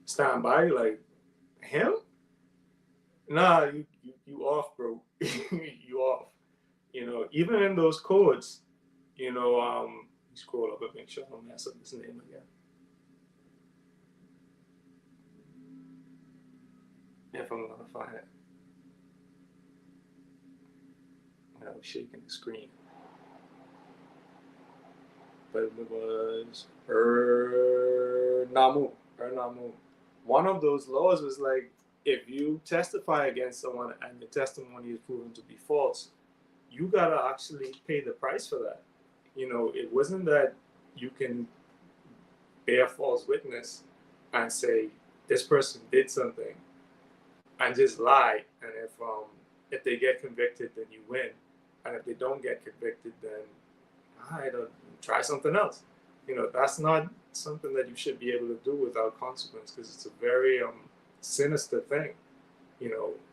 stand by you, like him, nah, you off, bro. You off. Even in those codes, scroll up and make sure I don't mess up his name again. If I'm gonna find it. I was shaking the screen. But it was Namu. one of those laws was like, if you testify against someone and the testimony is proven to be false, you gotta actually pay the price for that. It wasn't that you can bear false witness and say this person did something and just lie, and if they get convicted, then you win, and if they don't get convicted, then I don't try something else. That's not something that you should be able to do without consequence, because it's a very sinister thing.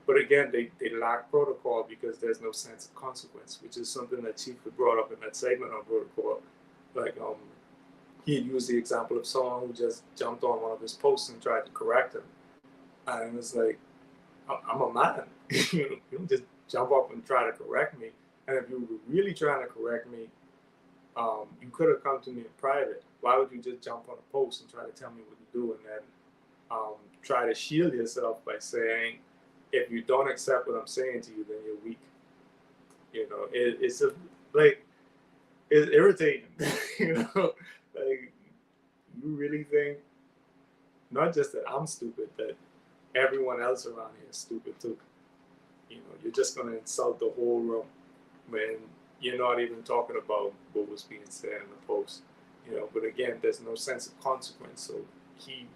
But again, they lack protocol because there's no sense of consequence, which is something that Chief had brought up in that segment on protocol. Like he used the example of someone who just jumped on one of his posts and tried to correct him, and it was like, I'm a man. You don't just jump up and try to correct me. And if you were really trying to correct me, you could have come to me in private. Why would you just jump on a post and try to tell me what to do, and then try to shield yourself by saying, if you don't accept what I'm saying to you, then you're weak. It's a, like, it's irritating. Like, you really think not just that I'm stupid, that everyone else around here is stupid too. You're just gonna insult the whole room when you're not even talking about what was being said in the post. But again, there's no sense of consequence, so he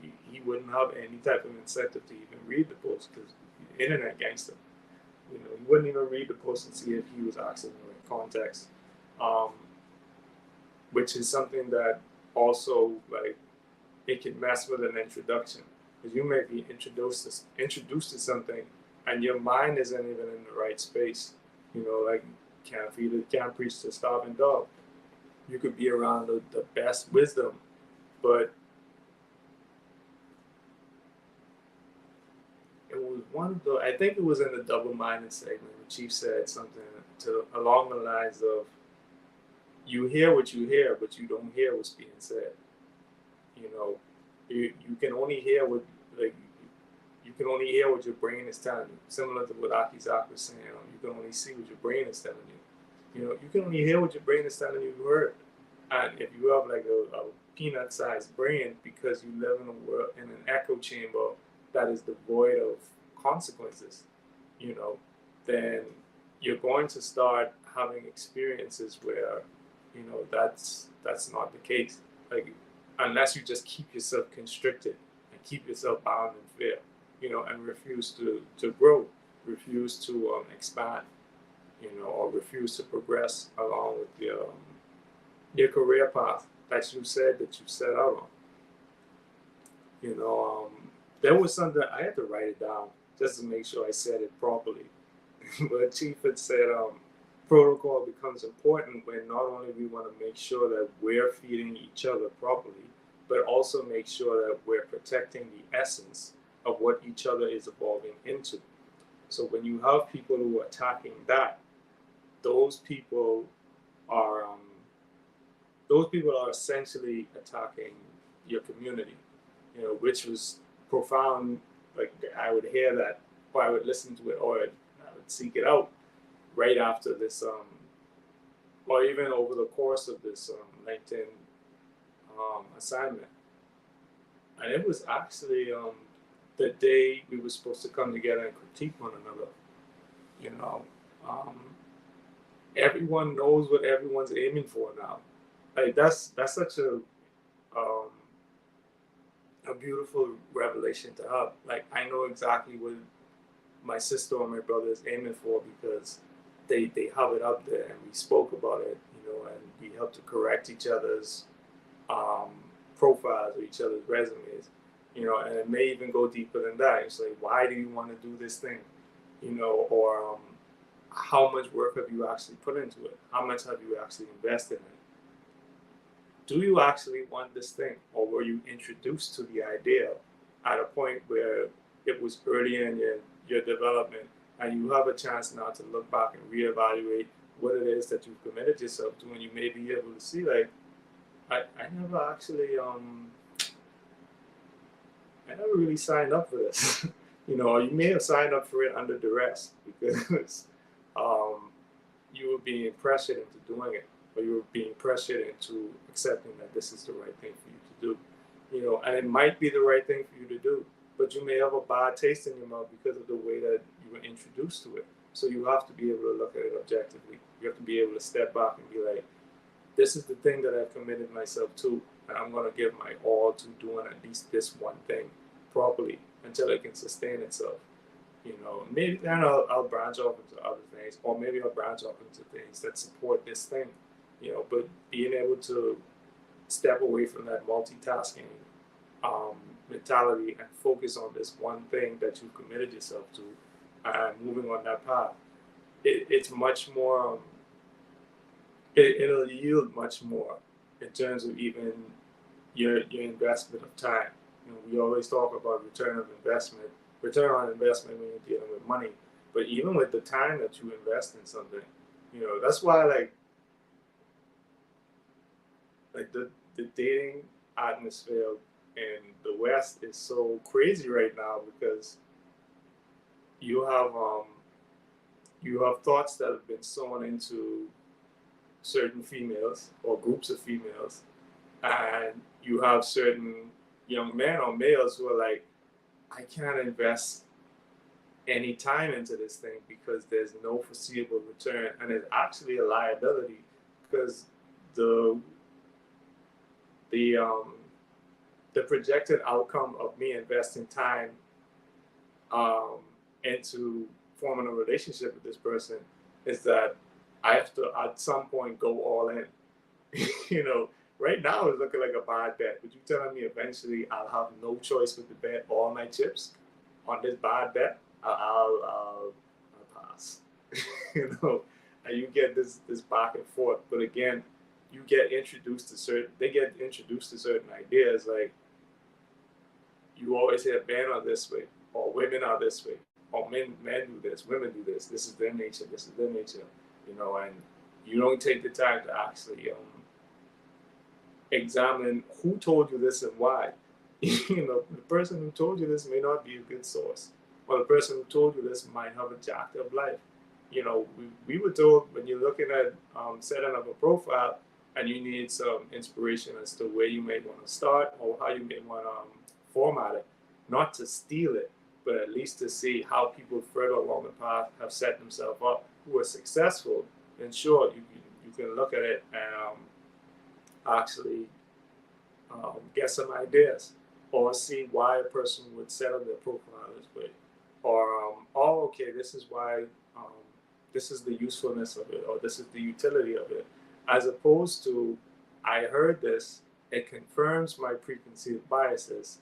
wouldn't have any type of incentive to even read the post, because he's an internet gangster. He wouldn't even read the post and see if he was asking the right context, um, which is something that also, like, it can mess with an introduction, because you may be introduced to something and your mind isn't even in the right space. Like, can't feed it, can't preach to a starving dog. You could be around the best wisdom, but it was one of the, I think it was in the double-minded segment, the Chief said something along the lines of, you hear what you hear, but you don't hear what's being said. You can only hear what, like, you can only hear what your brain is telling you. Similar to what Aki Zak was saying, you can only see what your brain is telling you. You can only hear what your brain is telling you heard. And if you have like a peanut-sized brain, because you live in a world, in an echo chamber that is devoid of consequences, then you're going to start having experiences where, that's not the case. Like, unless you just keep yourself constricted and keep yourself bound in fear, and refuse to grow, refuse to expand, or refuse to progress along with your career path that you said that you set out on. There was something I had to write it down just to make sure I said it properly. But Chief had said, protocol becomes important when not only we want to make sure that we're feeding each other properly, but also make sure that we're protecting the essence of what each other is evolving into. So when you have people who are attacking that, those people are essentially attacking your community, which was profound. Like, I would hear that, or I would listen to it, or I would seek it out right after this, or even over the course of this LinkedIn assignment. And it was actually the day we were supposed to come together and critique one another. You know, um, everyone knows what everyone's aiming for now. Like, that's such um, a beautiful revelation to have. Like, I know exactly what my sister or my brother is aiming for, because they have it up there and we spoke about it, and we helped to correct each other's um, profiles or each other's resumes, and it may even go deeper than that. It's like, why do you want to do this thing, or how much work have you actually put into it? How much have you actually invested in it? Do you actually want this thing, or were you introduced to the idea at a point where it was early in your development, and you have a chance now to look back and reevaluate what it is that you've committed yourself to, and you may be able to see, like, I never actually I never really signed up for this. You may have signed up for it under duress, because you were being pressured into doing it, or you were being pressured into accepting that this is the right thing for you to do. And it might be the right thing for you to do, but you may have a bad taste in your mouth because of the way that you were introduced to it. So you have to be able to look at it objectively. You have to be able to step back and be like, this is the thing that I've committed myself to, and I'm going to give my all to doing at least this one thing properly until it can sustain itself. Maybe then I'll branch off into other things, or maybe I'll branch off into things that support this thing. But being able to step away from that multitasking um, mentality and focus on this one thing that you've committed yourself to, and moving on that path, it's much more. It'll yield much more in terms of even your investment of time. We always talk about return on investment when you're dealing with money. But even with the time that you invest in something, that's why like the dating atmosphere in the West is so crazy right now, because you have um you have thoughts that have been sown into certain females or groups of females, and you have certain young men or males who are like, I can't invest any time into this thing because there's no foreseeable return, and it's actually a liability, because the the um the projected outcome of me investing time um into forming a relationship with this person is that I have to at some point go all in. you know, right now it's looking like a bad bet, but you telling me eventually I'll have no choice but to bet all my chips on this bad bet? I'll pass. And you get this back and forth. But again, they get introduced to certain ideas, like you always hear men are this way, or women are this way, or men do this, women do this. This is their nature. This is their nature. And you don't take the time to actually examine who told you this and why. The person who told you this may not be a good source, or the person who told you this might have a jacked up life. We were told when you're looking at setting up a profile and you need some inspiration as to where you may want to start or how you may want to format it, not to steal it, but at least to see how people further along the path have set themselves up who are successful. And sure, you can look at it and actually get some ideas, or see why a person would set up their profile this way, or oh, okay, this is why, this is the usefulness of it, or this is the utility of it, as opposed to, I heard this, it confirms my preconceived biases,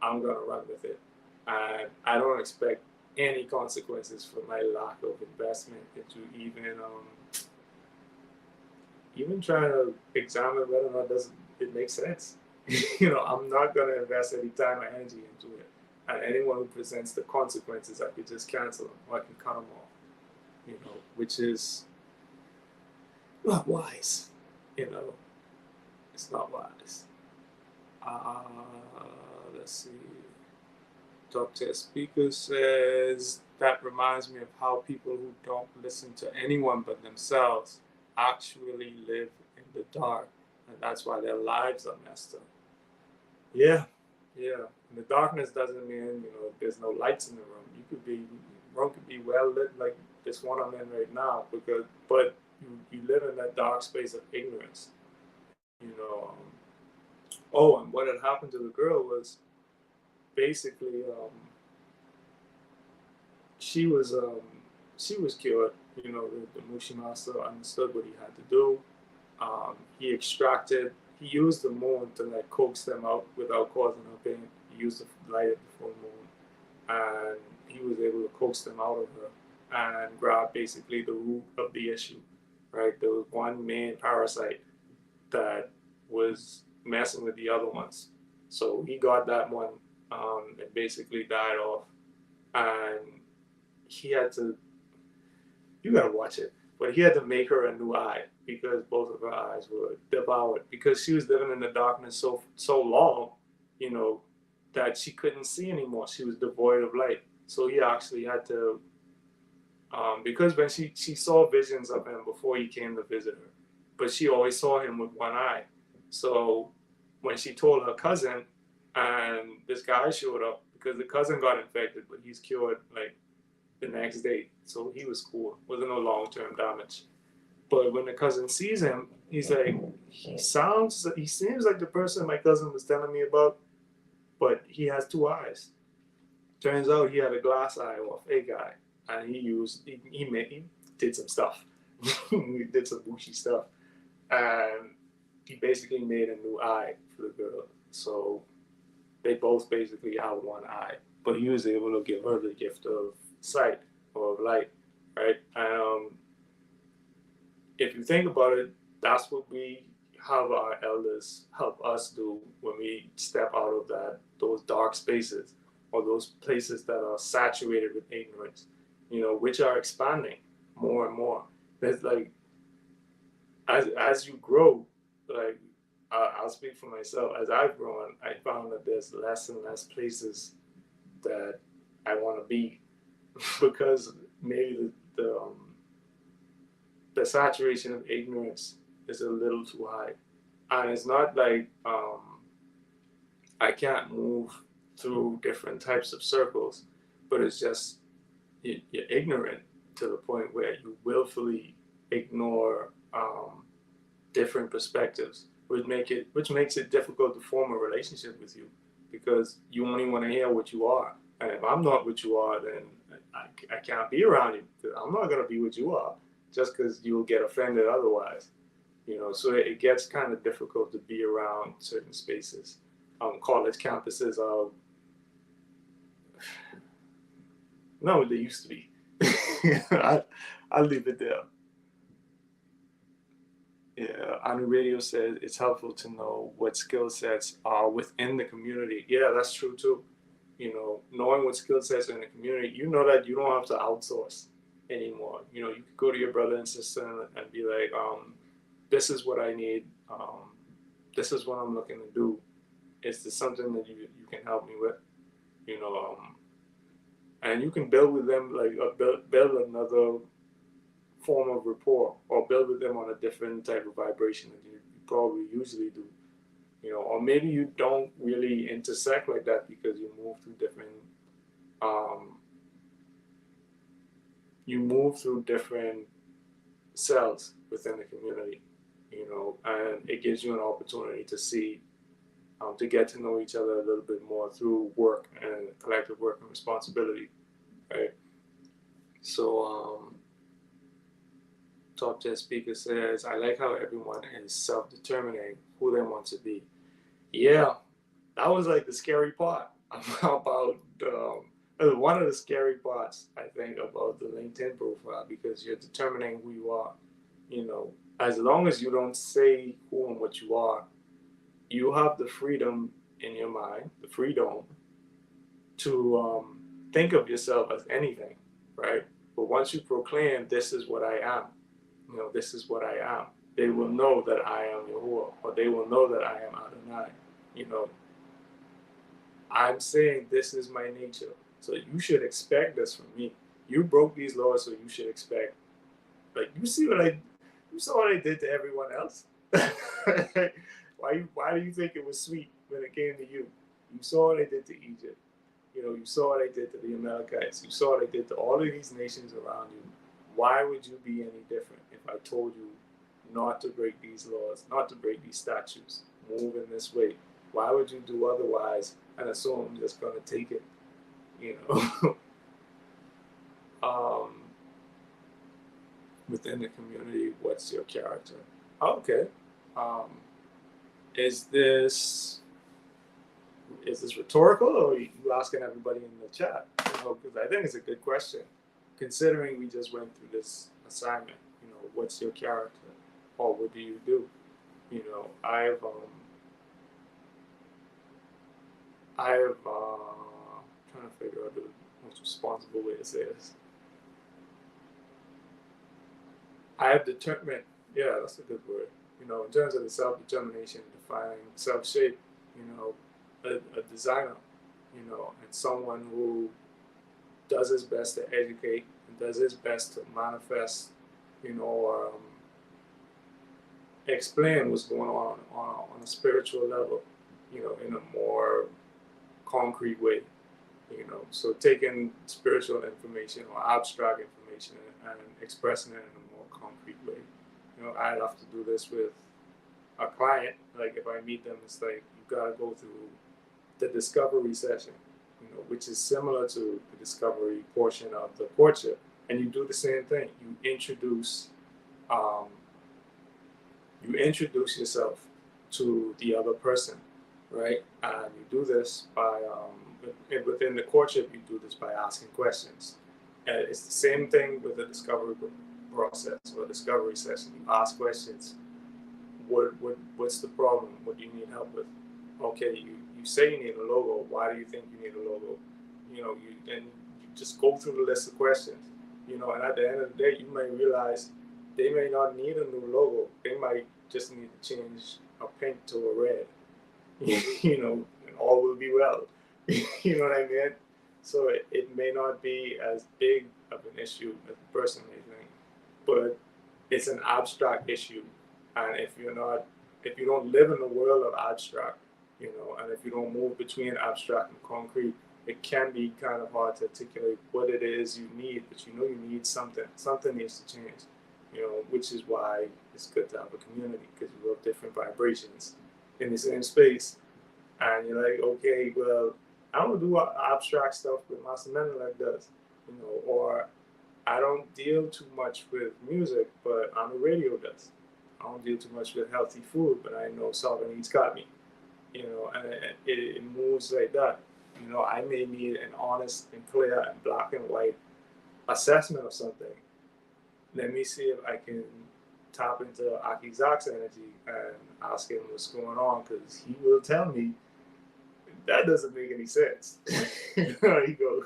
I'm gonna run with it, and I don't expect any consequences for my lack of investment into even trying to examine whether or not it makes sense. I'm not going to invest any time or energy into it. And anyone who presents the consequences, I could just cancel them, or I can cut them off, which is not wise. It's not wise. Uh, let's see. Dr. Speaker says, that reminds me of how people who don't listen to anyone but themselves actually live in the dark, and that's why their lives are messed up. Yeah, yeah. And the darkness doesn't mean there's no lights in the room. Room could be well lit like this one I'm in right now, but you live in that dark space of ignorance. Oh, and what had happened to the girl was basically she was cured. The Mushi master understood what he had to do. He used the moon to coax them out without causing her pain. He used the light of the full moon, and he was able to coax them out of her and grab basically the root of the issue. Right, there was one main parasite that was messing with the other ones, so he got that one and basically died off, and he had to. You gotta watch it. But he had to make her a new eye because both of her eyes were devoured, because she was living in the darkness so long, that she couldn't see anymore. She was devoid of light. So he actually had to, because when she saw visions of him before he came to visit her, but she always saw him with one eye. So when she told her cousin, and this guy showed up, because the cousin got infected, but he's cured like the next day, so he was cool. Wasn't no long-term damage. But when the cousin sees him, he's like, he seems like the person my cousin was telling me about, but he has two eyes. Turns out he had a glass eye or a fake eye, and he did some stuff. He did some bushy stuff, and he basically made a new eye for the girl. So they both basically have one eye, but he was able to give her the gift of sight or of light, right? And if you think about it, that's what we have our elders help us do when we step out of those dark spaces or those places that are saturated with ignorance, which are expanding more and more. There's like as you grow, like I'll speak for myself. As I've grown, I found that there's less and less places that I want to be because maybe the saturation of ignorance is a little too high, and it's not like I can't move through different types of circles, but it's just you're ignorant to the point where you willfully ignore different perspectives, which makes it difficult to form a relationship with you because you only want to hear what you are, and if I'm not what you are, then I can't be around you. I'm not going to be what you are just because you'll get offended otherwise. So it gets kind of difficult to be around certain spaces. College campuses are no, they used to be. I'll leave it there. Yeah, Anu Radio says it's helpful to know what skill sets are within the community. Yeah, that's true too. Knowing what skill sets are in the community, that you don't have to outsource anymore. You could go to your brother and sister and be like, this is what I need. This is what I'm looking to do. Is this something that you can help me with? And you can build with them like build another form of rapport, or build with them on a different type of vibration that you probably usually do. Or maybe you don't really intersect like that because you move through different cells within the community, and it gives you an opportunity to see, to get to know each other a little bit more through work and collective work and responsibility, right? So, Top Jet Speaker says, I like how everyone is self-determining who they want to be. Yeah, that was like the scary part about one of the scary parts, I think, about the LinkedIn profile, because you're determining who you are. As long as you don't say who and what you are, you have the freedom in your mind, the freedom to think of yourself as anything, right? But once you proclaim, this is what I am, this is what I am, they will know that I am Yahuwah, or they will know that I am Adonai. I'm saying this is my nature, so you should expect this from me. You broke these laws, so you should expect. Like, you saw what I did to everyone else. Why do you think it was sweet when it came to you? You saw what I did to Egypt. You saw what I did to the Amalekites. You saw what I did to all of these nations around you. Why would you be any different if I told you not to break these laws, not to break these statutes, move in this way? Why would you do otherwise and assume I'm just going to take it? Within the community, what's your character? Okay. Is this rhetorical, or are you asking everybody in the chat? Because I think it's a good question, considering we just went through this assignment. What's your character, or what do you do? I've trying to figure out the most responsible way to say this. I have determined, yeah, that's a good word. In terms of the self-determination, defining self-shape, a designer, and someone who does his best to educate and does his best to manifest, or explain what's going on a spiritual level, in a more concrete way. So taking spiritual information or abstract information and expressing it in a more concrete way. I have to do this with a client. Like if I meet them, it's like you gotta go through the discovery session, which is similar to the discovery portion of the courtship. And you do the same thing. Um, you introduce yourself to the other person, right? And you do this by within the courtship. You do this by asking questions. And it's the same thing with the discovery process or discovery session. You ask questions. What's the problem? What do you need help with? Okay, you say you need a logo. Why do you think you need a logo? You just go through the list of questions. And at the end of the day, you may realize they may not need a new logo. They might just need to change a pink to a red. And all will be well. You know what I mean? So it may not be as big of an issue as the person may think, but it's an abstract issue. And if you don't live in the world of abstract, and if you don't move between abstract and concrete, it can be kind of hard to articulate what it is you need. But you need something. Something needs to change. Which is why it's good to have a community, because you have different vibrations in the same space. And you're like, okay, well, I don't do abstract stuff, but Master Menelik does, or I don't deal too much with music, but on the radio does. I don't deal too much with healthy food, but I know Solving Eats got me, and it moves like that. I may need an honest and clear and black and white assessment of something. Let me see if I can tap into Aki Zak's energy and ask him what's going on, because he will tell me that doesn't make any sense. He goes,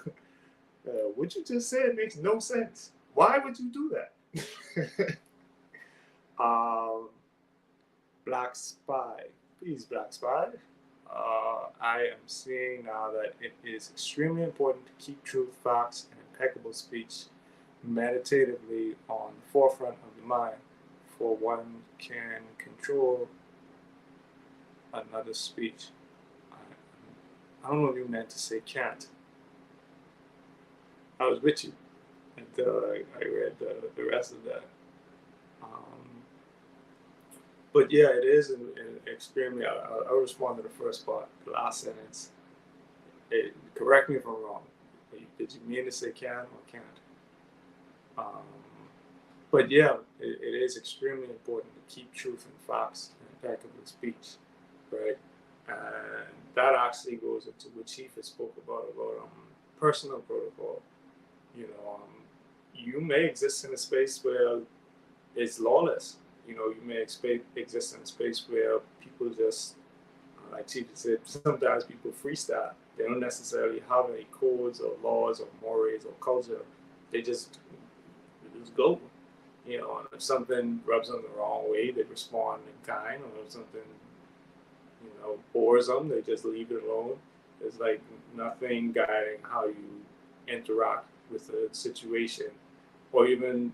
what you just said makes no sense. Why would you do that? Black Spy. Please, Black Spy. I am seeing now that it is extremely important to keep truth, facts, and impeccable speech meditatively on the forefront of the mind, for one can control another's speech. I don't know if you meant to say can't. I was with you until I read the rest of that. But yeah, it is an extremely. I'll respond to the first part, the last sentence. Correct me if I'm wrong. Did you mean to say can or can't? But yeah, it is extremely important to keep truth and facts and impeccable speech, right? And that actually goes into what Chief has spoke about personal protocol. You may exist in a space where it's lawless. You may exist in a space where people just, like Chief said, sometimes people freestyle. They don't necessarily have any codes or laws or mores or culture. They just go. And if something rubs them the wrong way, they respond in kind. Or if something, bores them, they just leave it alone. There's like nothing guiding how you interact with a situation, or even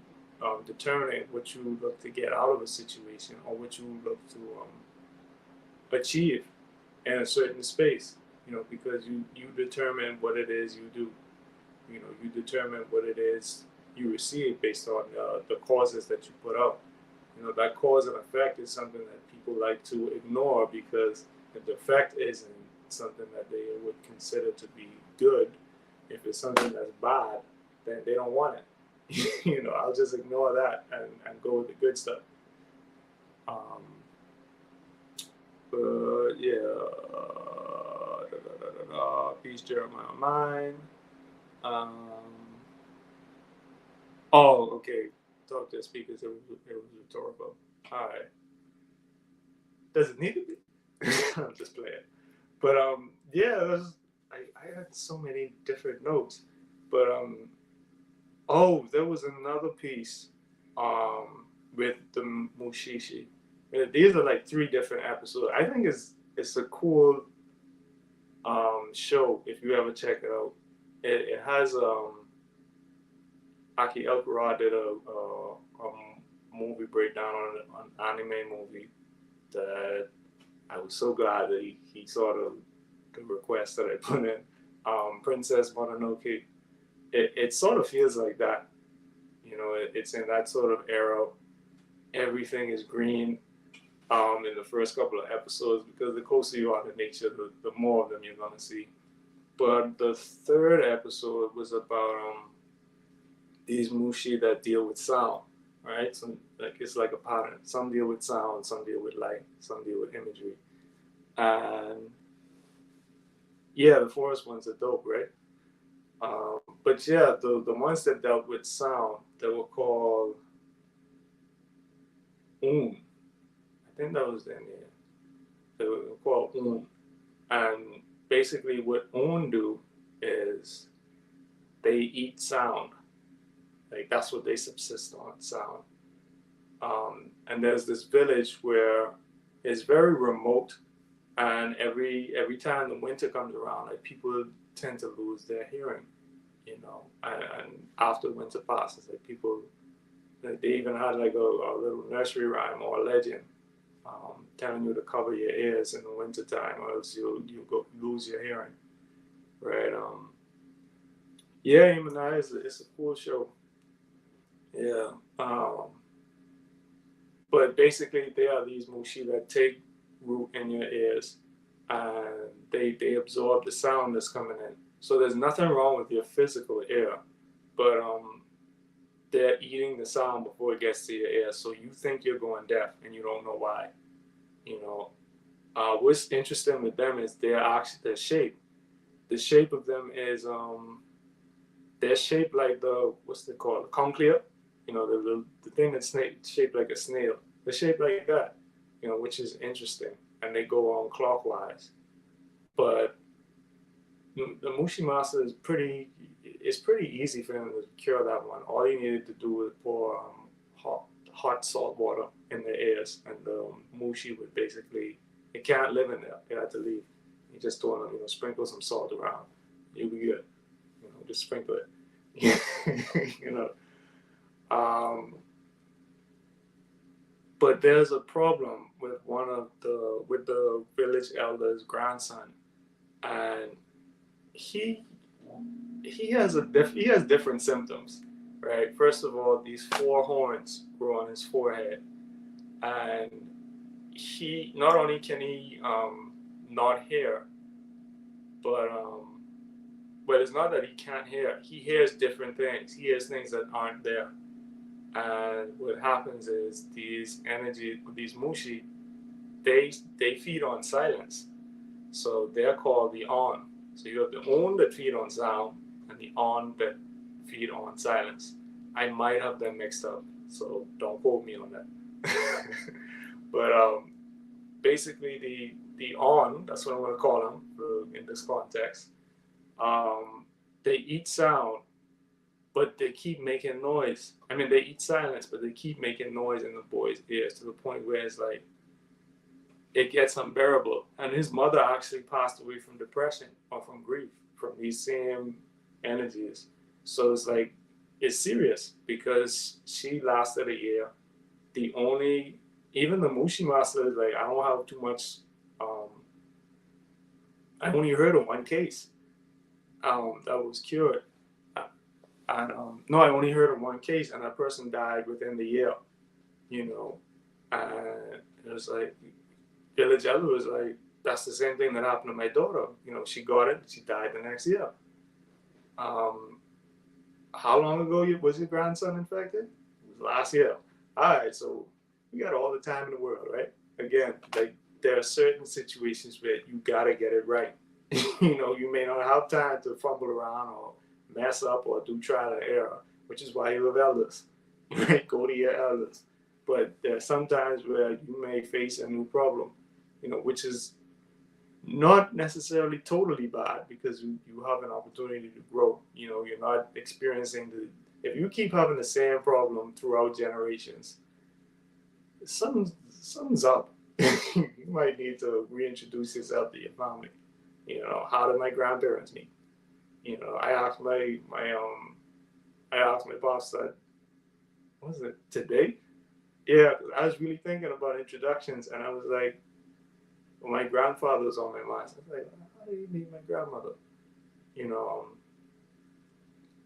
determining what you look to get out of a situation, or what you look to achieve in a certain space. Because you determine what it is you do. You determine what it is you receive based on the causes that you put out. That cause and effect is something that people like to ignore, because if the effect isn't something that they would consider to be good, if it's something that's bad, then they don't want it. I'll just ignore that and go with the good stuff. But yeah, peace, Jeremiah mine. Oh, okay. Talk to the speakers. It was rhetorical. All right. Does it need to be? I'm just playing. But yeah, I had so many different notes. But there was another piece with the Mushishi. These are like 3 different episodes. I think it's a cool show if you ever check it out. It has Aki Elkara did a movie breakdown on an anime movie that I was so glad that he saw the request that I put in. Princess Mononoke. It sort of feels like that. It's in that sort of era. Everything is green in the first couple of episodes because the closer you are to nature, the more of them you're gonna see. But the third episode was about these mushi that deal with sound, right? So like it's like a pattern. Some deal with sound, some deal with light, some deal with imagery, and yeah, the forest ones are dope, right? But yeah, the ones that dealt with sound, they were called Un. I think that was their name. They were called Un. And basically, what Un do is they eat sound. Like that's what they subsist on, sound. And there's this village where it's very remote, and every time the winter comes around, like people tend to lose their hearing, and after winter passes, like people, like they even had like a little nursery rhyme or a legend telling you to cover your ears in the wintertime or else you go lose your hearing, right? Yeah, Imanai it's a cool show. Yeah. But basically, they are these mushi that take root in your ears, and they absorb the sound that's coming in. So there's nothing wrong with your physical ear, but they're eating the sound before it gets to your ear. So you think you're going deaf, and you don't know why. You know, what's interesting with them is their shape. The shape of them is they're shaped like the what's it called, the conclave. The thing that's shaped like a snail. They're shaped like that. Which is interesting, and they go on clockwise. But the Mushimasa is pretty. It's pretty easy for him to cure that one. All he needed to do was pour hot salt water in the ears, and the mushi would basically it can't live in there. It had to leave. You just don't sprinkle some salt around. You'll be good. Just sprinkle it. you know. Um, but there's a problem with the village elder's grandson, and he he has different symptoms, right? First of all, these four horns grow on his forehead, and he not only can he not hear, but it's not that he can't hear. He hears different things. He hears things that aren't there. And what happens is these mushi, they feed on silence. So they're called the on. So you have the on that feed on sound and the on that feed on silence. I might have them mixed up, so don't quote me on that. But basically the on, that's what I'm going to call them in this context. They eat sound, but they keep making noise. I mean, they eat silence, but they keep making noise in the boy's ears to the point where it's like it gets unbearable. And his mother actually passed away from depression or from grief from these same energies. So it's like it's serious because she lasted a year. Even the Mushi master is like, I don't have too much. I only heard of one case that was cured. And no, I only heard of one case, and that person died within the year. And it was like Village Elder was like, that's the same thing that happened to my daughter. She got it, she died the next year. How long ago was your grandson infected? It was last year. All right, so you got all the time in the world, right? Again, like there are certain situations where you gotta get it right. You may not have time to fumble around or mess up or do trial and error, which is why you have elders. Right? Go to your elders. But there are some times where you may face a new problem, which is not necessarily totally bad because you have an opportunity to grow. You're not experiencing if you keep having the same problem throughout generations, something's up. You might need to reintroduce yourself to your family. How did my grandparents meet? I asked I asked my boss that, what was it, today? Yeah, I was really thinking about introductions, and I was like, well, my grandfather was on my mind. So I was like, how did you meet my grandmother? you know,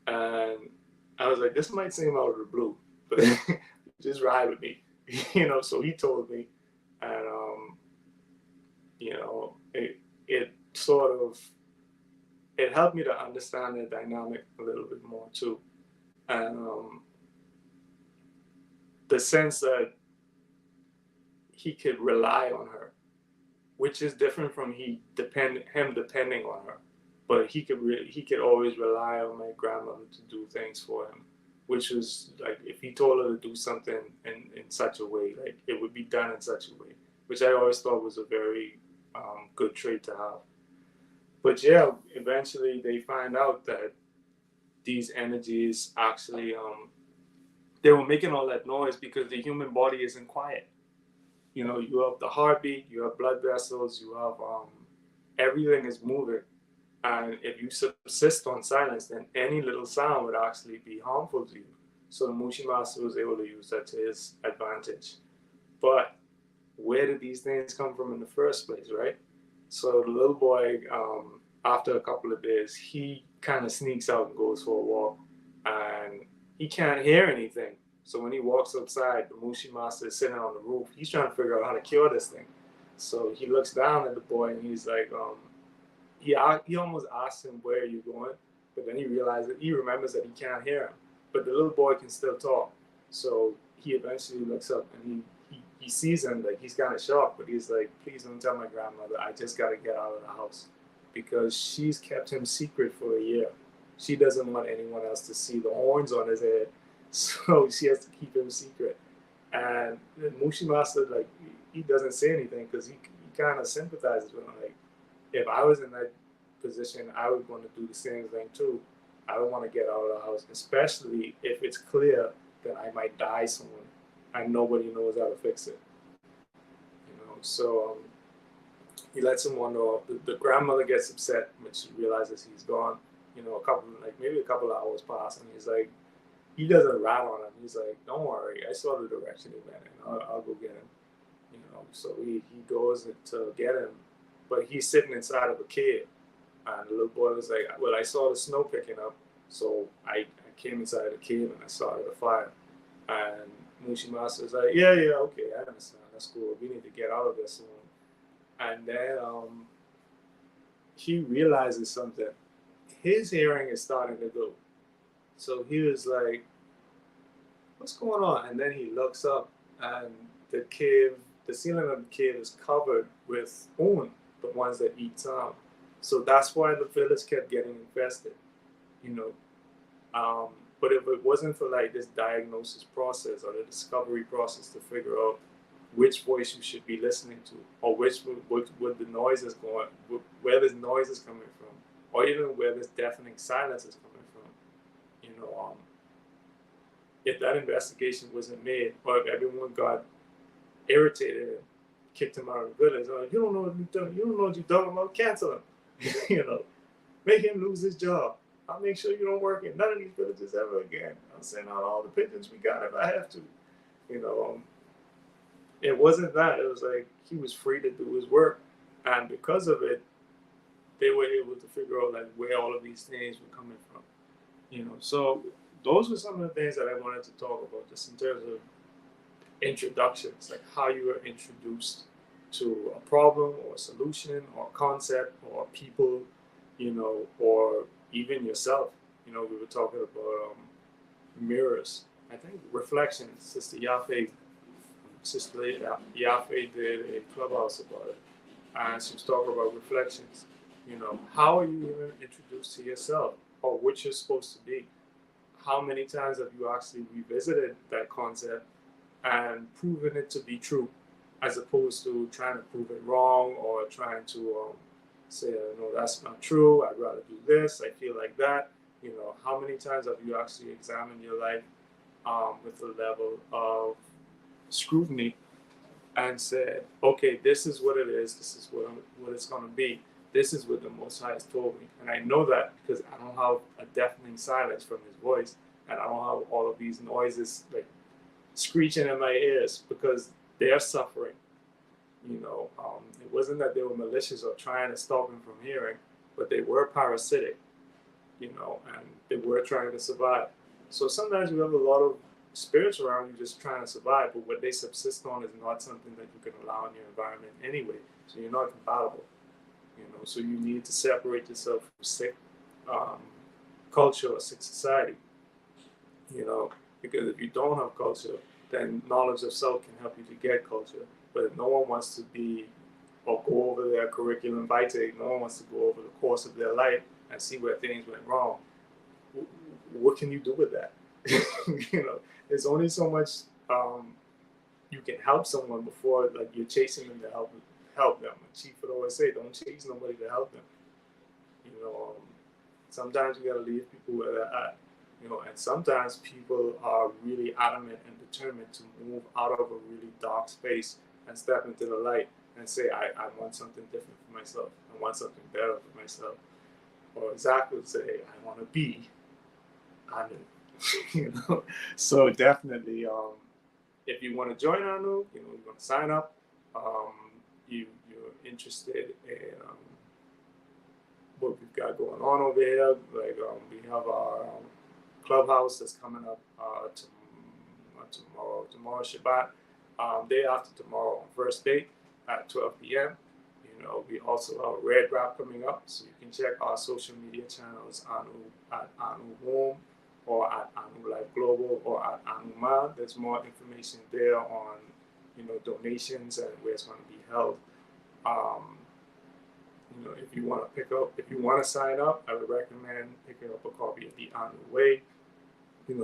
and I was like, this might seem out of the blue, but just ride with me, So he told me, and it sort of it helped me to understand the dynamic a little bit more too, and the sense that he could rely on her, which is different from him depending on her. But he could always rely on my grandmother to do things for him, which was like if he told her to do something in such a way, like it would be done in such a way, which I always thought was a very good trait to have. But yeah, eventually they find out that these energies actually they were making all that noise because the human body isn't quiet. You have the heartbeat, you have blood vessels, you have everything is moving. And if you subsist on silence, then any little sound would actually be harmful to you. So the Mushi Master was able to use that to his advantage. But where did these things come from in the first place, right? So the little boy, after a couple of days, he kind of sneaks out and goes for a walk, and he can't hear anything. So when he walks outside, the Mushi Master is sitting on the roof. He's trying to figure out how to cure this thing. So he looks down at the boy and he's like, he almost asks him, "Where are you going?" But then he remembers that he can't hear him. But the little boy can still talk. So he eventually looks up and he sees him, like he's kind of shocked, but he's like, "Please don't tell my grandmother. I just got to get out of the house," because she's kept him secret for a year. She doesn't want anyone else to see the horns on his head, so she has to keep him secret. And the Mushi Master, like, he doesn't say anything because he kind of sympathizes with him. Like, if I was in that position, I would want to do the same thing too. I would want to get out of the house, especially if it's clear that I might die soon and nobody knows how to fix it. So he lets him wander off. The grandmother gets upset when she realizes he's gone. Maybe a couple of hours pass, and he's like, he doesn't rat on him. He's like, "Don't worry, I saw the direction he went in. I'll go get him." So he goes to get him, but he's sitting inside of a cave. And the little boy was like, "Well, I saw the snow picking up, so I came inside the cave and I started a fire." And Mushi Master is like, "Yeah, okay, I understand. That's cool. We need to get out of this soon." And then he realizes something. His hearing is starting to go. So he was like, "What's going on?" And then he looks up, and the ceiling of the cave is covered with Un, the ones that eat sound. So that's why the village kept getting infested, you know. But if it wasn't for like this diagnosis process or the discovery process to figure out which voice you should be listening to, or what the noise is going, where this noise is coming from, or even where this deafening silence is coming from, if that investigation wasn't made, or if everyone got irritated and kicked him out of the village, like, you don't know what you're doing, you don't know what you're talking about, cancel him, make him lose his job. I'll make sure you don't work in none of these villages ever again. I'll send out all the pigeons we got if I have to. You know, it wasn't that. It was like he was free to do his work, and because of it, they were able to figure out like where all of these things were coming from. So those were some of the things that I wanted to talk about, just in terms of introductions, like how you were introduced to a problem or a solution or a concept or people, or even yourself. We were talking about mirrors. I think reflections. Sister Yafe did a clubhouse about it, and she was talking about reflections. How are you even introduced to yourself or what you're supposed to be? How many times have you actually revisited that concept and proven it to be true, as opposed to trying to prove it wrong or trying to say, no, that's not true, I'd rather do this, I feel like that. How many times have you actually examined your life with a level of scrutiny and said, okay, this is what it is, this is what it's going to be, this is what the Most High has told me. And I know that because I don't have a deafening silence from his voice, and I don't have all of these noises like screeching in my ears because they're suffering. It wasn't that they were malicious or trying to stop him from hearing, but they were parasitic. and they were trying to survive. So sometimes you have a lot of spirits around you just trying to survive, but what they subsist on is not something that you can allow in your environment anyway. So you're not compatible. So you need to separate yourself from sick um, culture or sick society. Because if you don't have culture, then knowledge of self can help you to get culture. But if no one wants to be or go over their curriculum vitae, no one wants to go over the course of their life and see where things went wrong, what can you do with that? There's only so much you can help someone before like you're chasing them to help them. Chief would always say, don't chase nobody to help them. Sometimes you gotta leave people where they're at. And sometimes people are really adamant and determined to move out of a really dark space and step into the light and say, I want something different for myself. I want something better for myself. Or Zach would say, I want to be. Anu. So definitely, if you want to join Anu, you want to sign up. You're interested in what we've got going on over here. Like we have our clubhouse that's coming up tomorrow Shabbat, day after tomorrow on first date at 12 p.m. We also have Red Wrap coming up, so you can check our social media channels at Anu Home or at Anu Life Global or at Anu Ma. There's more information there on donations and where it's going to be held. If you want to sign up, I would recommend picking up a copy of The Anu Way.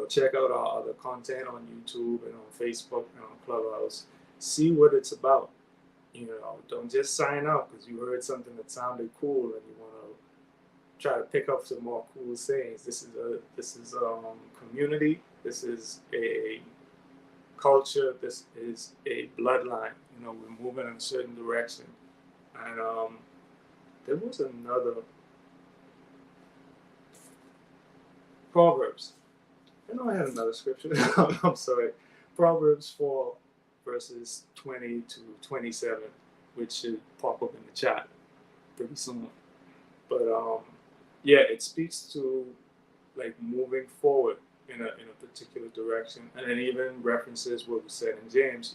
Check out our other content on YouTube and on Facebook and on Clubhouse. See what it's about. Don't just sign up because you heard something that sounded cool and you want to try to pick up some more cool sayings. This is a community. This is a culture. This is a bloodline. We're moving in a certain direction. And there was another Proverbs. I had another scripture. I'm sorry. Proverbs 4 verses 20 to 27, which should pop up in the chat pretty soon. But it speaks to like moving forward in a particular direction, and then even references what was said in James.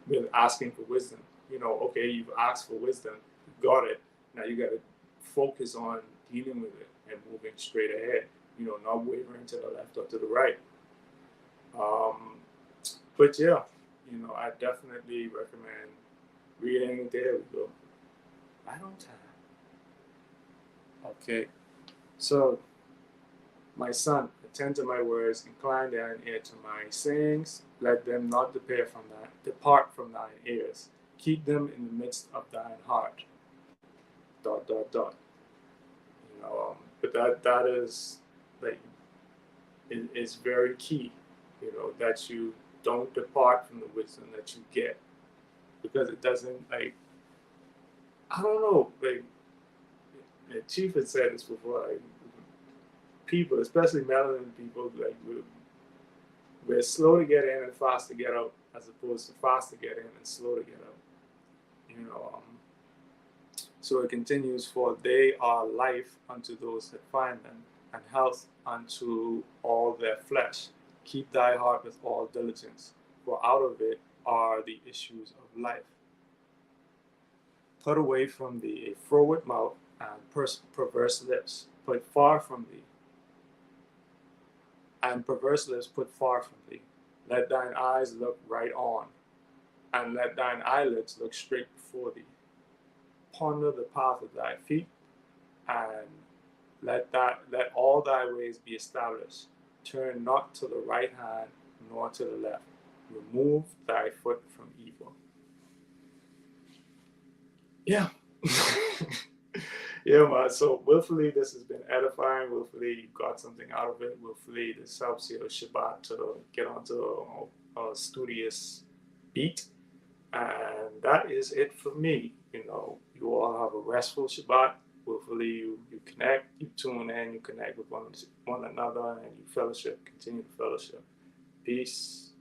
With asking for wisdom. Okay, you've asked for wisdom, you got it. Now you got to focus on dealing with it and moving straight ahead. Not wavering to the left or to the right. But yeah, I definitely recommend reading. There we go. Right on time. Okay. So, my son, attend to my words, incline thine ear to my sayings. Let them not depart from thine ears. Keep them in the midst of thine heart. ... But that is like is very key. That you don't depart from the wisdom that you get, because it doesn't I don't know, the Chief had said this before, people, especially melanin people, we're slow to get in and fast to get out, as opposed to fast to get in and slow to get out. So it continues, for they are life unto those that find them, and health unto all their flesh. Keep thy heart with all diligence, for out of it are the issues of life. Put away from thee a froward mouth and perverse lips, put far from thee. And perverse lips put far from thee. Let thine eyes look right on, and let thine eyelids look straight before thee. Ponder the path of thy feet, and let all thy ways be established. Turn not to the right hand, nor to the left. Remove thy foot from evil. Yeah. Yeah, man. So willfully, this has been edifying. Willfully, you got something out of it. Willfully, this helps your Shabbat to get onto a studious beat. And that is it for me. You all have a restful Shabbat. Willfully, you connect, you tune in, you connect with one another, and you fellowship, continue to fellowship. Peace.